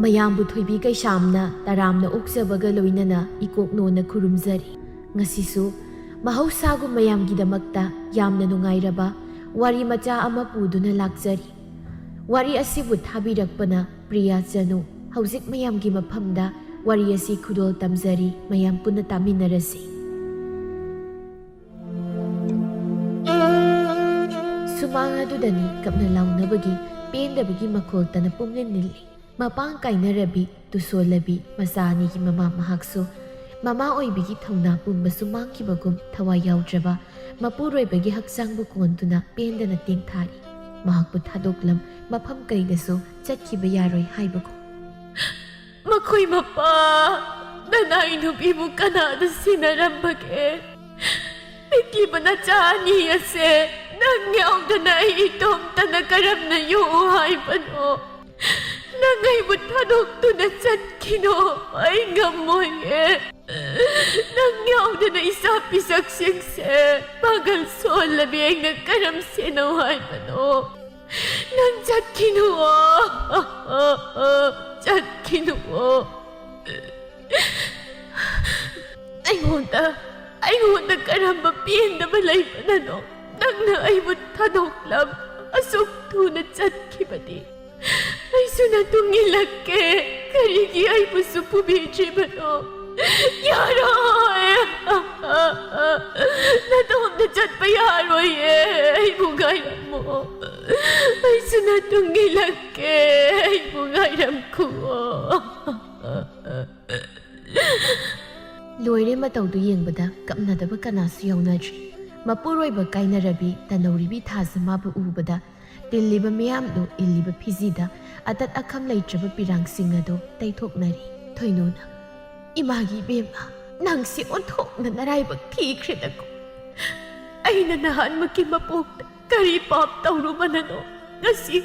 ꯃꯌꯥꯝꯕꯨ ꯊꯣꯏꯕꯤ ꯀꯩꯁꯥꯝꯅ ꯇꯔꯥꯝꯅ ꯑꯣꯛꯆꯕꯒ ꯂꯣꯏꯅꯅ ꯏꯀꯣꯛꯅꯣꯅ ꯈꯨꯔꯨꯝꯖꯔꯤ꯫ ꯉꯁꯤꯁꯨ ꯃꯍꯧꯁꯥꯒꯨꯝ ꯃꯌꯥꯝꯒꯤꯗꯃꯛꯇ ꯌꯥꯝꯅ ꯅꯨꯡꯉꯥꯏꯔꯕ ꯋꯥꯔꯤ ꯃꯆꯥ ꯑꯃ ꯄꯨꯗꯨꯅ ꯂꯥꯛꯆꯔꯤ꯫ ꯋꯥꯔꯤ ꯑꯁꯤꯕꯨ ꯊꯥꯕꯤꯔꯛꯄꯅ ꯄ꯭ꯔꯤꯌꯥ ꯆꯅꯨ꯫ ꯍꯧꯖꯤꯛ ꯃꯌꯥꯝꯒꯤ ꯃꯐꯝꯗ ꯋꯥꯔꯤ ꯑꯁꯤ ꯈꯨꯗꯣꯜ ꯇꯝꯖꯔꯤ, ꯃꯌꯥꯝ ꯄꯨꯟꯅ ꯇꯥꯃꯤꯟꯅꯔꯁꯤ꯫ ꯁꯨꯃꯥꯡ ꯑꯗꯨꯗꯅꯤ ꯀꯞꯅ ꯂꯥꯎꯅꯕꯒꯤ ꯄꯦꯟꯗꯕꯒꯤ ꯃꯈꯣꯜ ꯇꯅ ꯄꯨꯝꯅꯤꯜ ꯅꯤꯜꯂꯤ꯫ ꯃꯄꯥꯡ ꯀꯥꯏꯅꯔꯕꯤ ꯇꯨꯁꯣꯜꯂꯕꯤ ꯃꯆꯥ ꯑꯅꯤꯒꯤ ꯃꯃꯥ ꯃꯍꯥꯛꯁꯨ ꯃꯃꯥ ꯑꯣꯏꯕꯒꯤ ꯊꯧꯅꯥ ꯄꯨꯝꯕꯁꯨ ꯃꯥꯡꯈꯤꯕꯒꯨꯝ ꯊꯋꯥꯏ ꯌꯥꯎꯗ꯭ꯔꯕ ꯃꯄꯨꯔꯣꯏꯕꯒꯤ ꯍꯛꯆꯥꯡꯕꯨ ꯀꯣꯟꯗꯨꯅ ꯄꯦꯟꯗꯅ ꯇꯦꯡꯊꯥꯔꯤ꯫ ꯃꯍꯥꯛꯄꯨ ꯊꯥꯗꯣꯛꯂꯝ ꯃꯐꯝ ꯀꯩꯗꯁꯨ ꯆꯠꯈꯤꯕ ꯌꯥꯔꯣꯏ ꯍꯥꯏꯕꯒꯨꯝ꯫ ꯃꯈꯣꯏ ꯃꯄꯥ, ꯅꯅꯥꯏ ꯅꯨꯄꯤꯕꯨ ꯀꯅꯥꯗ ꯁꯤꯟꯅꯔꯝꯕꯒꯦ? ꯄꯤꯛꯂꯤꯕ ꯅꯆꯥ ꯑꯅꯤ ꯑꯁꯦ ꯅꯪ ꯌꯥꯎꯗꯅ ꯑꯩ ꯏꯇꯣꯝꯇꯅ ꯀꯔꯝꯅ ꯌꯣꯛꯎ ꯍꯥꯏꯕꯅꯣ? ꯅꯪ ꯑꯩꯕꯨ ꯊꯥꯗꯣꯛꯇꯨꯅ ꯆꯠꯈꯤꯅꯣ, ꯑꯩ ꯉꯝꯃꯣꯏꯌꯦ꯫ ꯅꯪ ꯌꯥꯎꯗꯅ ꯏꯆꯥ ꯄꯤꯁꯛꯁꯤꯡꯁꯦ ꯄꯥꯡꯒꯜ ꯁꯣꯜꯂꯕꯤ ꯑꯩꯅ ꯀꯔꯝ ꯁꯦꯟꯅꯧ ꯍꯥꯏꯕꯅꯣ? ꯅꯪ ꯆꯠꯈꯤꯅꯨꯑꯣ, ꯆꯠꯈꯤꯅꯨꯑꯣ꯫ ꯑꯩꯉꯣꯟꯗ ꯀꯔꯝꯕ ꯄꯦꯟꯗꯕ ꯂꯩꯕꯅꯅꯣ ꯅꯪꯅ ꯑꯩꯕꯨ ꯊꯥꯗꯣꯛꯂꯝ ꯑꯁꯨꯛ ꯊꯨꯅ ꯆꯠꯈꯤꯕꯗꯤ? ꯑꯩꯁꯨ ꯅꯇꯨꯡ ꯏꯜꯂꯛꯀꯦ, ꯀꯔꯤꯒꯤ ꯑꯩꯕꯨꯁꯨ ꯄꯨꯕꯤꯗ꯭ꯔꯤꯕꯅꯣ? ꯌꯥꯔꯣꯏ, ꯅꯇꯣꯝꯇ ꯆꯠꯄ ꯌꯥꯔꯣꯏꯌꯦ, ꯑꯩꯕꯨ ꯉꯥꯏꯔꯝꯃꯣ, ꯑꯩꯁꯨ ꯅꯇꯨꯡ ꯏꯜꯂꯛꯀꯦ, ꯑꯩꯕꯨ ꯉꯥꯏꯔꯝꯈꯨꯑꯣ꯫ ꯂꯣꯏꯔꯦ ꯃꯇꯧꯗꯨ ꯌꯦꯡꯕꯗ ꯀꯞꯅꯗꯕ ꯀꯅꯥꯁꯨ ꯌꯥꯎꯅꯗ꯭ꯔꯤ꯫ ꯃꯄꯨꯔꯣꯏꯕ ꯀꯥꯏꯅꯔꯕꯤ ꯇꯅꯧꯔꯤꯕꯤ ꯊꯥꯖꯃꯥꯕꯨ ꯎꯕꯗ ꯇꯤꯜꯂꯤꯕ ꯃꯤꯌꯥꯝꯗꯨ ꯏꯜꯂꯤꯕ ꯐꯤꯖꯤꯗ ꯑꯇꯠ ꯑꯈꯝ ꯂꯩꯇ꯭ꯔꯕ ꯄꯤꯔꯥꯡꯁꯤꯡ ꯑꯗꯨ ꯇꯩꯊꯣꯛꯅꯔꯤ꯫ ꯊꯣꯏꯅꯨꯅ "ꯏꯃꯥꯒꯤ ꯏꯕꯦꯝꯃ, ꯅꯪꯁꯤ ꯑꯣꯟꯊꯣꯛꯅ ꯅꯔꯥꯏꯕꯛ ꯊꯤꯈ꯭ꯔꯦꯗꯀꯣ꯫ ꯑꯩꯅ ꯅꯍꯥꯟꯃꯛꯀꯤ ꯃꯄꯣꯛꯇ ꯀꯔꯤ ꯄꯥꯞ ꯇꯧꯔꯨꯕꯅꯅꯣ ꯉꯁꯤ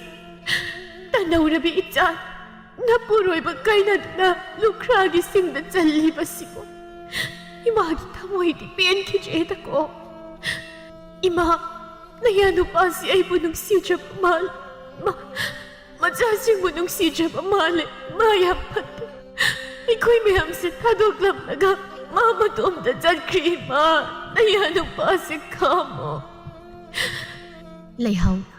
ꯇꯅꯧꯔꯕꯤ ꯏꯆꯥ ꯅꯄꯨꯔꯣꯏꯕ ꯀꯥꯏꯅꯗꯨꯅ ꯂꯨꯈ꯭ꯔꯥꯒꯤ ꯁꯤꯡꯗ ꯆꯜꯂꯤꯕꯁꯤꯕꯨ? ꯏꯃꯥꯒꯤ ꯊꯃꯣꯏꯗꯤ ꯄꯦꯟꯈꯤꯗ꯭ꯔꯦꯗꯀꯣ꯫ ꯏꯃꯥ, ꯅꯌꯥ ꯅꯨꯄꯥꯁꯤ ꯑꯩꯕꯨ ꯅꯨꯡꯁꯤꯗ꯭ꯔꯕ ꯃꯥꯜꯂꯦ, ꯃꯆꯥꯁꯤꯡꯕꯨ ꯅꯨꯡꯁꯤꯗ꯭ꯔꯕ ꯃꯥꯜꯂꯦ, ꯃꯥ ꯌꯥꯝ ꯐꯠꯇꯦ꯫ ꯑꯩꯈꯣꯏ ꯃꯌꯥꯝꯁꯦ ꯊꯥꯗꯣꯛꯂꯝꯂꯒ ꯃꯥ ꯃꯇꯣꯝꯇ ꯆꯠꯈ꯭ꯔꯤ꯫ ꯏꯃꯥ, ꯅꯌꯥ ꯅꯨꯄꯥꯁꯤ ꯈꯥꯝꯃꯣ꯫ ꯂꯩꯍꯥꯎꯅ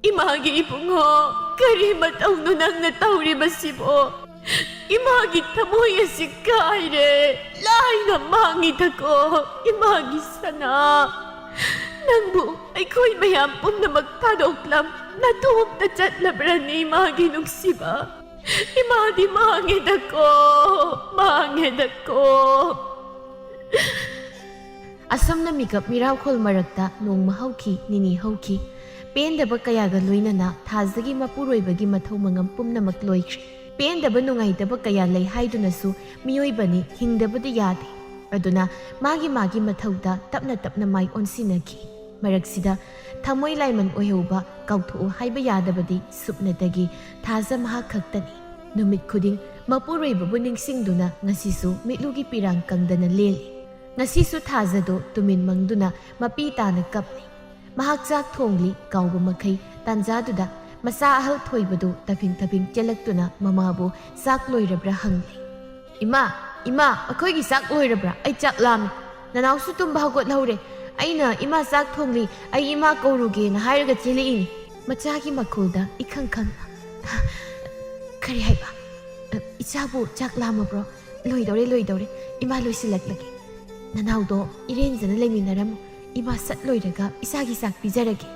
"ꯏꯃꯥꯒꯤ ꯏꯕꯨꯡꯉꯣ, ꯀꯔꯤ ꯃꯇꯧꯅꯣ ꯅꯪꯅ ꯇꯧꯔꯤꯕꯁꯤꯕꯣ? ꯏꯃꯥꯒꯤ ꯊꯃꯣꯏ ꯑꯁꯤ ꯀꯥꯏꯔꯦ, ꯂꯥꯏꯅ ꯃꯥꯡꯉꯤꯗꯀꯣ ꯏꯃꯥꯒꯤ ꯁꯅꯥ꯫ ꯅꯪꯕꯨ ꯑꯩꯈꯣꯏ ꯃꯌꯥꯝ ꯄꯨꯝꯅꯃꯛ ꯊꯥꯗꯣꯛꯂꯝ ꯅꯇꯣꯝꯇ ꯆꯠꯂꯕ꯭ꯔꯅꯤ ꯏꯃꯥꯒꯤ ꯅꯨꯡꯁꯤꯕ? ꯏꯃꯥꯗꯤ ꯃꯥꯡꯉꯦꯗꯀꯣ, ꯃꯥꯡꯉꯦꯗꯀꯣ." ꯑꯁꯨꯝꯅ ꯃꯤꯀꯞ ꯃꯤꯔꯥꯎꯈꯣꯜ ꯃꯔꯛꯇ ꯅꯣꯡꯃ ꯍꯧꯈꯤ, ꯅꯤꯅꯤ ꯍꯧꯈꯤ꯫ ꯄꯦꯟꯗꯕ ꯀꯌꯥꯒ ꯂꯣꯏꯅꯅ ꯊꯥꯖꯒꯤ ꯃꯄꯨꯔꯣꯏꯕꯒꯤ ꯃꯊꯧ ꯃꯉꯝ ꯄꯨꯝꯅꯃꯛ ꯂꯣꯏꯈ꯭ꯔꯦ꯫ ꯄꯦꯟꯗꯕ ꯅꯨꯡꯉꯥꯏꯇꯕ ꯀꯌꯥ ꯂꯩ ꯍꯥꯏꯗꯨꯅꯁꯨ ꯃꯤꯑꯣꯏꯕꯅꯤ, ꯍꯤꯡꯗꯕꯗꯤ ꯌꯥꯗꯦ꯫ ꯑꯗꯨꯅ ꯃꯥꯒꯤ ꯃꯊꯧꯗ ꯇꯞꯅ ꯇꯞꯅ ꯃꯥꯏ ꯑꯣꯟꯁꯤꯟꯅꯈꯤ꯫ ꯃꯔꯛꯁꯤꯗ ꯊꯃꯣꯏ ꯂꯥꯏꯃꯟ ꯑꯣꯏꯍꯧꯕ, ꯀꯥꯎꯊꯣꯛꯎ ꯍꯥꯏꯕ ꯌꯥꯗꯕꯗꯤ ꯁꯨꯞꯅꯇꯒꯤ ꯊꯥꯖ ꯃꯍꯥꯛ ꯈꯛꯇꯅꯤ꯫ ꯅꯨꯃꯤꯠ ꯈꯨꯗꯤꯡ ꯃꯄꯨꯔꯣꯏꯕꯕꯨ ꯅꯤꯡꯁꯤꯡꯗꯨꯅ ꯉꯁꯤꯁꯨ ಮಿꯠಲುꯒꯤ ꯄꯤꯔꯥꯡ ꯀꯪꯗꯅ ꯂꯦꯜꯂꯤ꯫ ꯉꯁꯤꯁꯨ ꯊꯥꯖꯗꯣ ꯇꯨꯃꯤꯟ ꯃꯪꯗꯨꯅ ꯃꯄꯤ ꯇꯥꯅ ꯀꯞꯂꯤ꯫ ꯃꯍꯥꯛ ꯆꯥꯛ ꯊꯣꯡꯂꯤ꯫ ꯀꯥꯎꯕ ꯃꯈꯩ ꯇꯥꯟꯖꯥꯗꯨꯗ ꯃꯆꯥ ꯑꯍꯜ ꯊꯣꯏꯕꯗꯨ ꯇꯐꯤꯡ ꯇꯐꯤꯡ ꯆꯦꯜꯂꯛꯇꯨꯅ ꯃꯃꯥꯕꯨ ꯆꯥꯛ ꯂꯣꯏꯔꯕ꯭ꯔꯥ ꯍꯪꯂꯤ꯫ "ꯏꯃꯥ, ꯏꯃꯥ, ꯑꯩꯈꯣꯏꯒꯤ ꯆꯥꯛ ꯂꯣꯏꯔꯕ꯭ꯔꯥ? ꯑꯩ ꯆꯥꯛ ꯂꯥꯝꯃꯤ꯫ ꯅꯅꯥꯎꯁꯨ ꯇꯨꯝꯕ ꯍꯧꯒꯠꯍꯧꯔꯦ꯫ ꯑꯩꯅ ꯏꯃꯥ ꯆꯥꯛ ꯊꯣꯡꯂꯤ, ꯑꯩ ꯏꯃꯥ ꯀꯧꯔꯨꯒꯦꯅ ꯍꯥꯏꯔꯒ ꯆꯦꯜꯂꯛꯏꯅꯤ"꯫ ꯃꯆꯥꯒꯤ ꯃꯈꯣꯜꯗ ꯏꯈꯪ ꯈꯪꯅ "ꯀꯔꯤ ꯍꯥꯏꯕ? ꯏꯆꯥꯕꯨ ꯆꯥꯛ ꯂꯥꯝꯃꯕ꯭ꯔꯣ? ꯂꯣꯏꯗꯧꯔꯦ, ꯏꯃꯥ ꯂꯣꯏꯁꯤꯜꯂꯛꯂꯒꯦ꯫ ꯅꯅꯥꯎꯗꯣ ꯏꯔꯦꯟꯖꯅ ꯂꯩꯃꯤꯟꯅꯔꯝꯃꯨ, ꯏꯃꯥ ꯁꯠ ꯂꯣꯏꯔꯒ ꯏꯆꯥꯒꯤ ꯆꯥꯛ ꯄꯤꯖꯔꯒꯦ"꯫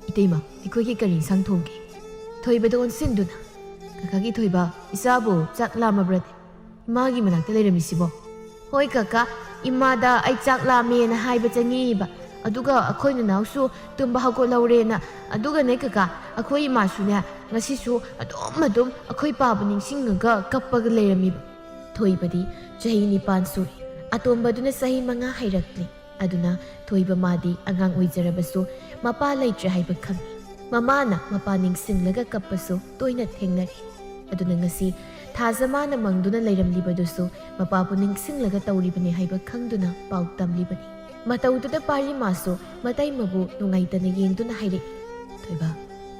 "ꯏꯇꯩꯃ, ꯑꯩꯈꯣꯏꯒꯤ ꯀꯔꯤ ꯏꯟꯁꯥꯡ ꯊꯣꯡꯒꯦ?" ꯊꯣꯏꯕꯗ ꯑꯣꯟꯁꯤꯟꯗꯨꯅ "ꯀꯀꯥꯒꯤ ꯊꯣꯏꯕ, ꯏꯆꯥꯕꯨ ꯆꯥꯛ ꯂꯥꯝꯃꯕ꯭ꯔꯗꯤ? ꯏꯃꯥꯒꯤ ꯃꯅꯥꯛꯇ ꯂꯩꯔꯝꯃꯤꯁꯤꯕꯣ?" "ꯍꯣꯏ ꯀꯀꯥ, ꯏꯃꯥꯗ ꯑꯩ ꯆꯥꯛ ꯂꯥꯝꯃꯦꯅ ꯍꯥꯏꯕ ꯆꯪꯉꯤꯕ, ꯑꯗꯨꯒ ꯑꯩꯈꯣꯏ ꯅꯅꯥꯎꯁꯨ ꯇꯨꯝꯕ ꯍꯧꯒꯠꯍꯧꯔꯦꯅ, ꯑꯗꯨꯒꯅꯦ ꯀꯀꯥ, ꯑꯩꯈꯣꯏ ꯏꯃꯥꯁꯨꯅꯦ ꯉꯁꯤꯁꯨ ꯑꯗꯨꯝ ꯑꯩꯈꯣꯏ ꯄꯥꯕꯨ ꯅꯤꯡꯁꯤꯡꯉꯒ ꯀꯞꯄꯒ ꯂꯩꯔꯝꯃꯤꯕ"꯫ ꯊꯣꯏꯕꯗꯤ ꯆꯍꯤ 9 ꯁꯨꯔꯦ, ꯑꯇꯣꯝꯕꯗꯨꯅ ꯆꯍꯤ 5 ꯍꯥꯏꯔꯛꯂꯤ꯫ ꯑꯗꯨꯅ ꯊꯣꯏꯕ ꯃꯥꯗꯤ ꯑꯉꯥꯡ ꯑꯣꯏꯖꯔꯕꯁꯨ ꯃꯄꯥ ꯂꯩꯇ꯭ꯔꯦ ꯍꯥꯏꯕ ꯈꯪꯏ꯫ ꯃꯃꯥꯅ ꯃꯄꯥ ꯅꯤꯡꯁꯤꯡꯂꯒ ꯀꯞꯄꯁꯨ ꯇꯣꯏꯅ ꯊꯦꯡꯅꯔꯤ꯫ ꯑꯗꯨꯅ ꯉꯁꯤ ꯊꯥꯖꯃꯥꯅ ꯃꯪꯗꯨꯅ ꯂꯩꯔꯝꯂꯤꯕꯗꯨꯁꯨ ꯃꯄꯥꯕꯨ ꯅꯤꯡꯁꯤꯡꯂꯒ ꯇꯧꯔꯤꯕꯅꯤ ꯍꯥꯏꯕ ꯈꯪꯗꯨꯅ ꯄꯥꯎ ꯇꯝꯂꯤꯕꯅꯤ꯫ ꯃꯇꯧꯗꯨꯗ ꯄꯥꯔꯤꯃꯥꯁꯨ ꯃꯇꯩꯃꯕꯨ ꯅꯨꯡꯉꯥꯏꯇꯅ ꯌꯦꯡꯗꯨꯅ ꯍꯥꯏꯔꯛꯏ꯫ "ꯊꯣꯏꯕ,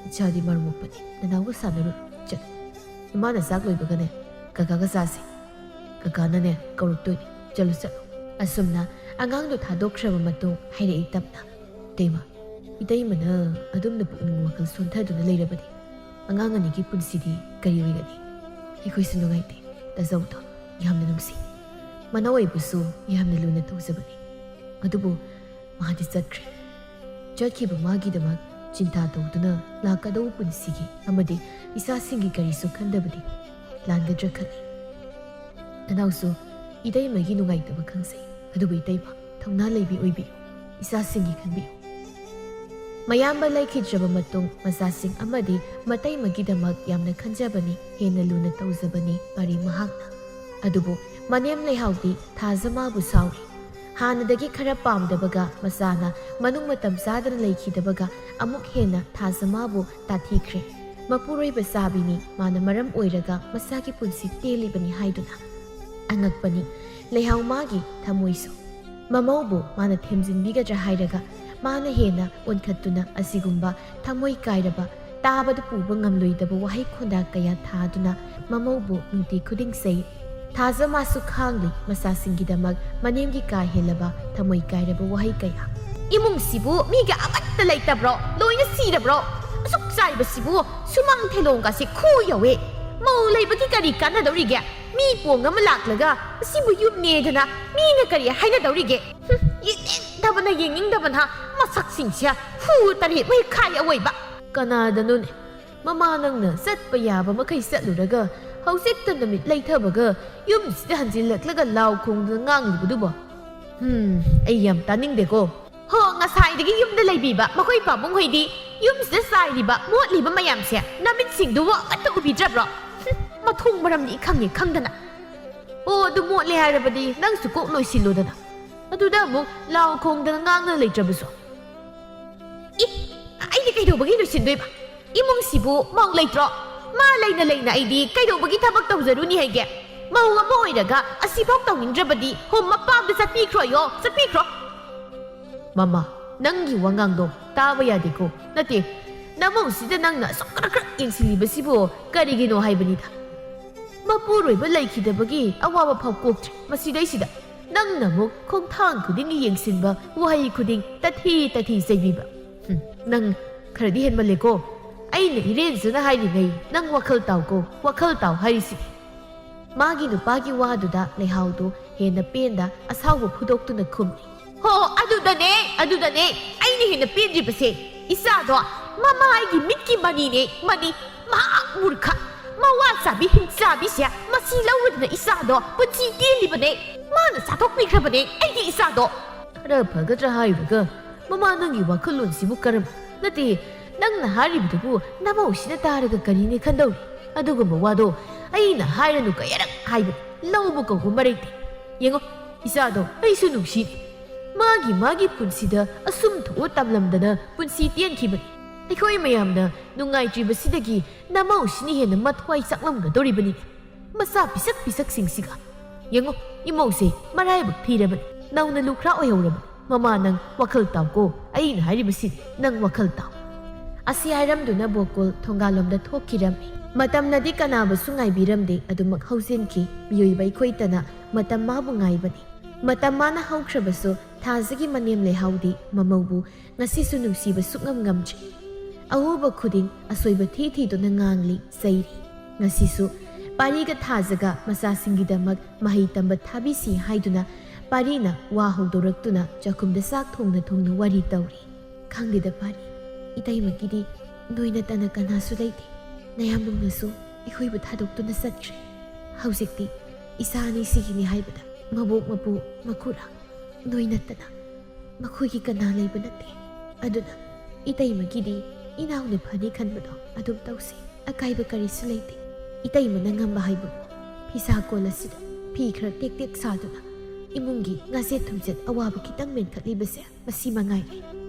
ꯏꯆꯥꯗꯤ ꯃꯔꯨ ꯃꯣꯛꯄꯅꯤ, ꯅꯅꯥꯎꯒ ꯁꯥꯟꯅꯔꯨꯔꯣ, ꯆꯠꯂꯨ"꯫ ꯏꯃꯥꯅ ꯆꯥꯛ ꯂꯣꯏꯕꯒꯅꯦ ꯀꯀꯥꯒ ꯆꯥꯁꯦ ꯀꯀꯥꯅꯅꯦ ꯀꯧꯔꯛꯇꯣꯏꯅꯤ ꯆꯠꯂꯨ ꯆꯠꯂꯨ ꯑꯁꯨꯝꯅ ꯑꯉꯥꯡꯗꯣ ꯊꯥꯗꯣꯛꯈ꯭ꯔꯕ ꯃꯇꯨꯡ ꯍꯥꯏꯔꯛꯏ ꯇꯞꯅ ꯏꯇꯩꯃ ꯏꯇꯩꯃꯅ ꯑꯗꯨꯝꯅ ꯄꯨꯛꯅꯤꯡ ꯋꯥꯈꯜ ꯁꯣꯟꯊꯗꯨꯅ ꯂꯩꯔꯕꯗꯤ ꯑꯉꯥꯡ ꯑꯅꯤꯒꯤ ꯄꯨꯟꯁꯤꯗꯤ ꯀꯔꯤ ꯑꯣꯏꯒꯅꯤ ꯑꯩꯈꯣꯏꯁꯨ ꯅꯨꯡꯉꯥꯏꯇꯦ ꯇꯥꯖꯧꯗꯣ ꯌꯥꯝꯅ ꯅꯨꯡꯁꯤ ꯃꯅꯥꯎ ꯑꯣꯏꯕꯨꯁꯨ ꯌꯥꯝꯅ ꯂꯨꯅ ꯇꯧꯖꯕꯅꯤ ꯑꯗꯨꯕꯨ ꯃꯥꯗꯤ ꯆꯠꯈ꯭ꯔꯦ ꯆꯠꯈꯤꯕ ꯃꯥꯒꯤꯗꯃꯛ ꯆꯤꯟꯇꯥ ꯇꯧꯗꯨꯅ ꯂꯥꯛꯀꯗꯧꯕ ꯄꯨꯟꯁꯤꯒꯤ ꯑꯃꯗꯤ ꯏꯆꯥꯁꯤꯡꯒꯤ ꯀꯔꯤꯁꯨ ꯈꯟꯗꯕꯗꯤ ꯂꯥꯟꯒꯗ꯭ꯔꯥ ꯈꯜꯂꯤ ꯅꯅꯥꯎꯁꯨ ꯏꯇꯩꯃꯒꯤ ꯅꯨꯡꯉꯥꯏꯇꯕ ꯈꯪꯖꯩ ꯑꯗꯨꯕꯨ ꯏꯇꯩꯃ ꯊꯧꯅꯥ ꯂꯩꯕꯤ ꯑꯣꯏꯕꯤꯌꯨ ꯏꯆꯥꯁꯤꯡꯒꯤ ꯈꯟꯕꯤꯌꯨ ꯃꯌꯥꯝꯕ ꯂꯩꯈꯤꯗ꯭ꯔꯕ ꯃꯇꯨꯡ ꯃꯆꯥꯁꯤꯡ ꯑꯃꯗꯤ ꯃꯇꯩꯃꯒꯤꯗꯃꯛ ꯌꯥꯝꯅ ꯈꯟꯖꯕꯅꯤ ꯍꯦꯟꯅ ꯂꯨꯅ ꯇꯧꯖꯕꯅꯤ ꯄꯥꯔꯤ ꯃꯍꯥꯛꯅ ꯑꯗꯨꯕꯨ ꯃꯅꯦꯝ ꯂꯩꯍꯥꯎꯗꯤ ꯊꯥꯖ ꯃꯥꯕꯨ ꯁꯥꯎꯔꯤ ꯍꯥꯟꯅꯗꯒꯤ ꯈꯔ ꯄꯥꯝꯗꯕꯒ ꯃꯆꯥꯅ ꯃꯅꯨꯡ ꯃꯇꯝ ꯆꯥꯗꯅ ꯂꯩꯈꯤꯗꯕꯒ ꯑꯃꯨꯛ ꯍꯦꯟꯅ ꯊꯥꯖ ꯃꯥꯕꯨ ꯇꯥꯊꯤꯈ꯭ꯔꯦ ꯃꯄꯨꯔꯣꯏꯕ ꯆꯥꯕꯤꯅꯤ ꯃꯥꯅ ꯃꯔꯝ ꯑꯣꯏꯔꯒ ꯃꯆꯥꯒꯤ ꯄꯨꯟꯁꯤ ꯇꯦꯜꯂꯤꯕꯅꯤ ꯍꯥꯏꯗꯨꯅ ꯑꯉꯛꯄꯅꯤ ꯂꯩꯍꯥꯎ ꯃꯥꯒꯤ ꯊꯃꯣꯏꯁꯨ ꯃꯃꯧꯕꯨ ꯃꯥꯅ ꯊꯦꯝꯖꯤꯟꯕꯤꯒꯗ꯭ꯔꯥ ꯍꯥꯏꯔꯒ ꯃꯥꯅ ꯍꯦꯟꯅ ꯑꯣꯟꯈꯠꯇꯨꯅ ꯑꯁꯤꯒꯨꯝꯕ ꯊꯃꯣꯏ ꯀꯥꯏꯔꯕ ꯇꯥꯕꯗ ꯄꯨꯕ ꯉꯝꯂꯣꯏꯗꯕ ꯋꯥꯍꯩ ꯈꯣꯟꯗꯥ ꯀꯌꯥ ꯊꯥꯗꯨꯅ ꯃꯃꯧꯕꯨ ꯅꯨꯡꯇꯤ ꯈꯨꯗꯤꯡ ꯆꯩ ꯊꯥꯖ ꯃꯥꯁꯨ ꯈꯥꯡꯂꯤ ꯃꯆꯥꯁꯤꯡꯒꯤꯗꯃꯛ ꯃꯅꯦꯝꯒꯤ ꯀꯥ ꯍꯦꯜꯂꯕ ꯊꯃꯣꯏ ꯀꯥꯏꯔꯕ ꯋꯥꯍꯩ ꯀꯌꯥ ꯏꯃꯨꯡꯁꯤꯕꯨ ꯃꯤꯒ ꯑꯃꯠꯇ ꯂꯩꯇꯕ꯭ꯔꯣ ꯂꯣꯏꯅ ꯁꯤꯔꯕ꯭ꯔꯣ ꯑꯁꯨꯛ ꯆꯥꯏꯕꯁꯤꯕꯨ ꯁꯨꯃꯥꯡ ꯊꯦꯂꯣꯡꯒꯁꯦ ꯈꯨ ꯌꯧꯋꯦ ꯃꯧ ꯂꯩꯕꯒꯤ ꯀꯔꯤ ꯀꯥꯟꯅꯗꯧꯔꯤꯒꯦ ꯃꯤ ꯄꯣꯡ ꯑꯃ ꯂꯥꯛꯂꯒ ꯑꯁꯤꯕꯨ ꯌꯨꯝꯅꯦꯗꯅ ꯃꯤꯅ ꯀꯔꯤ ꯍꯥꯏꯅꯗꯧꯔꯤꯒꯦ ꯌꯦꯡꯅꯤꯡꯗꯕꯅ ꯌꯦꯡꯅꯤꯡꯗꯕꯅ ꯃꯁꯛꯁꯤꯡꯁꯦ ꯍꯨ ꯇꯔꯦꯠ ꯃꯩ ꯈꯥꯏ ꯑꯋꯣꯏꯕ ꯀꯅꯥꯗꯅꯣꯅꯦ ꯃꯃꯥ ꯅꯪꯅ ꯆꯠꯄ ꯌꯥꯕ ꯃꯈꯩ ꯆꯠꯂꯨꯔꯒ ꯍꯧꯖꯤꯛꯇ ꯅꯨꯃꯤꯠ ꯂꯩꯊꯕꯒ ꯌꯨꯝꯁꯤꯗ ꯍꯟꯖꯤꯜꯂꯛꯂꯒ ꯂꯥꯎ ꯈꯣꯡꯗꯨꯅ ꯉꯥꯡꯂꯤꯕꯗꯨꯕꯣ ꯑꯩ ꯌꯥꯝ ꯇꯥꯅꯤꯡꯗꯦꯀꯣ ꯍꯣ ꯉꯁꯥꯏꯗꯒꯤ ꯌꯨꯝꯗ ꯂꯩꯕꯤꯕ ꯃꯈꯣꯏ ꯄꯥꯕꯨꯡꯍꯣꯏꯗꯤ ꯌꯨꯝꯁꯤꯗ ꯆꯥꯏꯔꯤꯕ ꯃꯣꯠꯂꯤꯕ ꯃꯌꯥꯝꯁꯦ ꯅꯃꯤꯠꯁꯤꯡꯗꯨꯕꯨ ꯑꯃꯠꯇ ꯎꯕꯤꯗ꯭ꯔꯕ꯭ꯔꯣ ꯃꯊꯣꯡ ꯃꯔꯝꯗꯤ ꯏꯈꯪꯉꯦ ꯈꯪꯗꯅ ꯑꯣ ꯑꯗꯨ ꯃꯣꯠꯂꯦ ꯍꯥꯏꯔꯕꯗꯤ ꯅꯪꯁꯨ ꯀꯣꯛ ꯂꯣꯏꯁꯤꯜꯂꯨꯗꯅ ꯑꯗꯨꯗ ꯑꯃꯨꯛ ꯂꯥꯎ ꯈꯣꯡꯗꯅ ꯉꯥꯡꯗꯅ ꯂꯩꯇ꯭ꯔꯕꯁꯨ ꯑꯩꯗꯤ ꯀꯩꯗꯧꯕꯒꯤ ꯂꯣꯏꯁꯤꯟꯗꯣꯏꯕ ꯏꯃꯨꯡꯁꯤꯕꯨ ꯃꯧ ꯂꯩꯇ꯭ꯔꯣ ꯃꯥ ꯂꯩꯅ ꯂꯩꯅ ꯑꯩꯗꯤ ꯀꯩꯗꯧꯕꯒꯤ ꯊꯕꯛ ꯇꯧꯖꯔꯨꯅꯤ ꯍꯥꯏꯒꯦ ꯃꯧ ꯑꯃ ꯑꯣꯏꯔꯒ ꯑꯁꯤꯐꯥꯎ ꯇꯧꯅꯤꯡꯗ꯭ꯔꯕꯗꯤ ꯍꯣꯝ ꯃꯄꯥꯝꯗ ꯆꯠꯄꯤꯈ꯭ꯔꯣꯌꯣ ꯆꯠꯄꯤꯈ꯭ꯔꯣ ꯃꯃꯥ ꯅꯪꯒꯤ ꯋꯥꯉꯥꯡꯗꯣ ꯇꯥꯕ ꯌꯥꯗꯦꯀꯣ ꯅꯠꯇꯦ ꯅꯃꯧꯁꯤꯗ ꯅꯪꯅ ꯑꯁꯨꯛ ꯈꯔ ꯌꯦꯡꯁꯤꯜꯂꯤꯕꯁꯤꯕꯨ ꯀꯔꯤꯒꯤꯅꯣ ꯍꯥꯏꯕꯅꯤꯗ ꯃꯄꯨꯔꯣꯏꯕ ꯂꯩꯈꯤꯗꯕꯒꯤ ꯑꯋꯥꯕ ꯐꯥꯎ ꯀꯣꯛꯇ꯭ꯔꯦ ꯃꯁꯤꯗꯩꯁꯤꯗ ꯅꯪꯅ ꯑꯃꯨꯛ ꯈꯣꯡꯊꯥꯡ ꯈꯨꯗꯤꯡꯒꯤ ꯌꯦꯡꯁꯤꯟꯕ ꯋꯥꯍꯩ ꯈꯨꯗꯤꯡ ꯇꯊꯤ ꯆꯩꯕꯤꯕ ꯅꯪ ꯈꯔꯗꯤ ꯍꯦꯟꯃꯜꯂꯦꯀꯣ ꯑꯩꯅ ꯏꯔꯦꯟꯖꯅ ꯍꯥꯏꯔꯤꯉꯩ ꯅꯪ ꯋꯥꯈꯜ ꯇꯥꯎꯀꯣ ꯋꯥꯈꯜ ꯇꯥꯎ ꯍꯥꯏꯔꯤꯁꯤꯅꯤ ꯃꯥꯒꯤ ꯅꯨꯄꯥꯒꯤ ꯋꯥꯗꯨꯗ ꯂꯩꯍꯥꯎꯗꯣ ꯍꯦꯟꯅ ꯄꯦꯟꯗ ꯑꯁꯥꯎꯕ ꯐꯨꯗꯣꯛꯇꯨꯅ ꯈꯨꯝꯃꯤ ꯍꯣ ꯑꯗꯨꯗꯅꯦ ꯑꯩꯅ ꯍꯦꯟꯅ ꯄꯦꯟꯗ꯭ꯔꯤꯕꯁꯦ ꯏꯆꯥꯗꯣ ꯃꯃꯥꯒꯤ ꯃꯤꯠꯀꯤ ꯃꯅꯤꯅꯦ ꯃꯅꯤ ꯃꯍꯥꯛ ꯃꯨꯔꯈ ꯃꯋꯥ ꯆꯥꯕꯤ ꯍꯤꯡꯆꯥꯕꯤꯁꯦ ꯃꯁꯤ ꯂꯧꯔꯗꯅ ꯏꯆꯥꯗꯣ ꯄꯨꯟꯁꯤ ꯇꯦꯜꯂꯤꯕꯅꯦ ꯃꯥꯅ ꯆꯥꯊꯣꯛꯄꯤꯈ꯭ꯔꯕꯅꯦ ꯑꯩꯒꯤ ꯏꯆꯥꯗꯣ ꯈꯔ ꯐꯒꯗ꯭ꯔꯥ ꯍꯥꯏꯔꯒ ꯃꯃꯥ ꯅꯪꯒꯤ ꯋꯥꯈꯜꯂꯣꯟꯁꯤꯕꯨ ꯀꯔꯝ ꯅꯠꯇꯦ ꯅꯪꯅ ꯍꯥꯏꯔꯤꯕꯗꯨꯕꯨ ꯅꯃꯧꯁꯤꯅ ꯇꯥꯔꯒ ꯀꯔꯤꯅꯦ ꯈꯟꯗꯧꯔꯤ ꯑꯗꯨꯒꯨꯝꯕ ꯋꯥꯗꯣ ꯑꯩꯅ ꯍꯥꯏꯔꯅꯨ ꯀꯌꯥꯔꯛ ꯍꯥꯏꯕꯅꯤ ꯂꯧꯕ ꯀꯧꯕ ꯃꯔꯩꯇꯦ ꯌꯦꯡꯉꯣ ꯏꯆꯥꯗꯣ ꯑꯩꯁꯨ ꯅꯨꯡꯁꯤꯔꯤ ꯃꯥꯒꯤ ꯄꯨꯟꯁꯤꯗ ꯑꯁꯨꯝ ꯊꯣꯛꯑ ꯇꯝꯂꯝꯗꯅ ꯄꯨꯟꯁꯤ ꯇꯦꯟꯈꯤꯕꯅꯤ ꯑꯩꯈꯣꯏ ꯃꯌꯥꯝꯅ ꯅꯨꯡꯉꯥꯏꯇ꯭ꯔꯤꯕꯁꯤꯗꯒꯤ ꯅꯃꯧꯁꯤꯅ ꯍꯦꯟꯅ ꯃꯊ꯭ꯋꯥꯏ ꯆꯥꯛꯂꯝꯒꯗꯧꯔꯤꯕꯅꯤ ꯃꯆꯥ ꯄꯤꯁꯛꯁꯤꯡꯁꯤꯒ ꯌꯦꯡꯉꯣ ꯏꯃꯧꯁꯦ ꯃꯔꯥꯏꯕꯛ ꯊꯤꯔꯕꯅꯤ ꯅꯧꯅ ꯂꯨꯈ꯭ꯔꯥ ꯑꯣꯏꯍꯧꯔꯕꯅꯤ ꯃꯃꯥ ꯅꯪ ꯋꯥꯈꯜ ꯇꯥꯎꯀꯣ ꯑꯩꯅ ꯍꯥꯏꯔꯤꯕꯁꯤꯗꯤ ꯅꯪ ꯋꯥꯈꯜ ꯇꯥꯎ ꯑꯁꯤ ꯍꯥꯏꯔꯝꯗꯨꯅ ꯕꯣꯀꯨꯜ ꯊꯣꯡꯒꯥꯜꯂꯣꯝꯗ ꯊꯣꯛꯈꯤꯔꯝꯃꯤ ꯃꯇꯝꯅꯗꯤ ꯀꯅꯥꯕꯨꯁꯨ ꯉꯥꯏꯕꯤꯔꯝꯗꯦ ꯑꯗꯨꯃꯛ ꯍꯧꯖꯤꯟꯈꯤ ꯃꯤꯑꯣꯏꯕ ꯑꯩꯈꯣꯏꯇꯅ ꯃꯇꯝ ꯃꯥꯕꯨ ꯉꯥꯏꯕꯅꯤ ꯃꯇꯝ ꯃꯥꯅ ꯍꯧꯈ꯭ꯔꯕꯁꯨ ꯊꯥꯖꯒꯤ ꯃꯅꯦꯝ ꯂꯩꯍꯥꯎꯗꯤ ꯃꯃꯧꯕꯨ ꯉꯁꯤꯁꯨ ꯅꯨꯡꯁꯤꯕ ꯁꯨꯛꯉꯝ ꯉꯝꯗ꯭ꯔꯤ ꯑꯎꯕ ꯈꯨꯗꯤꯡ ꯑꯁꯣꯏꯕ ꯊꯤꯗꯨꯅ ꯉꯥꯡꯂꯤ ꯆꯩꯔꯤ ꯉꯁꯤꯁꯨ ꯄꯥꯔꯤꯒ ꯊꯥꯖꯒ ꯃꯆꯥꯁꯤꯡꯒꯤꯗꯃꯛ ꯃꯍꯩ ꯇꯝꯕ ꯊꯥꯕꯤꯁꯤ ꯍꯥꯏꯗꯨꯅ ꯄꯥꯔꯤꯅ ꯋꯥ ꯍꯧꯗꯣꯔꯛꯇꯨꯅ ꯆꯥꯛꯈꯨꯝꯗ ꯆꯥꯛ ꯊꯣꯡꯅ ꯋꯥꯔꯤ ꯇꯧꯔꯤ ꯈꯪꯗꯦꯗ ꯄꯥꯔꯤ ꯏꯇꯩꯃꯒꯤꯗꯤ ꯅꯣꯏ ꯅꯠꯇꯅ ꯀꯅꯥꯁꯨ ꯂꯩꯇꯦ ꯅꯌꯥꯝꯕꯅꯁꯨ ꯑꯩꯈꯣꯏꯕꯨ ꯊꯥꯗꯣꯛꯇꯨꯅ ꯆꯠꯈ꯭ꯔꯦ ꯍꯧꯖꯤꯛꯇꯤ ꯏꯆꯥ ꯑꯅꯤꯁꯤꯒꯤꯅꯤ ꯍꯥꯏꯕꯗ ꯃꯕꯣꯛ ꯃꯄꯨ ꯃꯈꯨꯔꯥ ꯅꯣꯏ ꯅꯠꯇꯅ ꯃꯈꯣꯏꯒꯤ ꯀꯅꯥ ꯂꯩꯕ ꯅꯠꯇꯦ ꯑꯗꯨꯅ ꯏꯇꯩꯃꯒꯤꯗꯤ ꯏꯅꯥꯎꯅ ꯐꯅꯤ ꯈꯟꯕꯗꯣ ꯑꯗꯨꯝ ꯇꯧꯁꯤ ꯑꯀꯥꯏꯕ ꯀꯔꯤꯁꯨ ꯂꯩꯇꯦ ꯏꯇꯩꯃꯅ ꯉꯝꯕ ꯍꯥꯏꯕꯨ ꯐꯤꯁꯥ ꯀꯣꯜ ꯑꯁꯤꯗ ꯐꯤ ꯈꯔ ꯇꯦꯛ ꯁꯥꯗꯨꯅ ꯏꯃꯨꯡꯒꯤ ꯉꯥꯆꯦꯠ ꯊꯨꯝꯆꯦꯠ ꯑꯋꯥꯕ ꯈꯤꯇꯪ ꯃꯦꯟꯈꯠꯂꯤꯕꯁꯦ ꯃꯁꯤ ꯃꯉꯥꯏꯔꯦ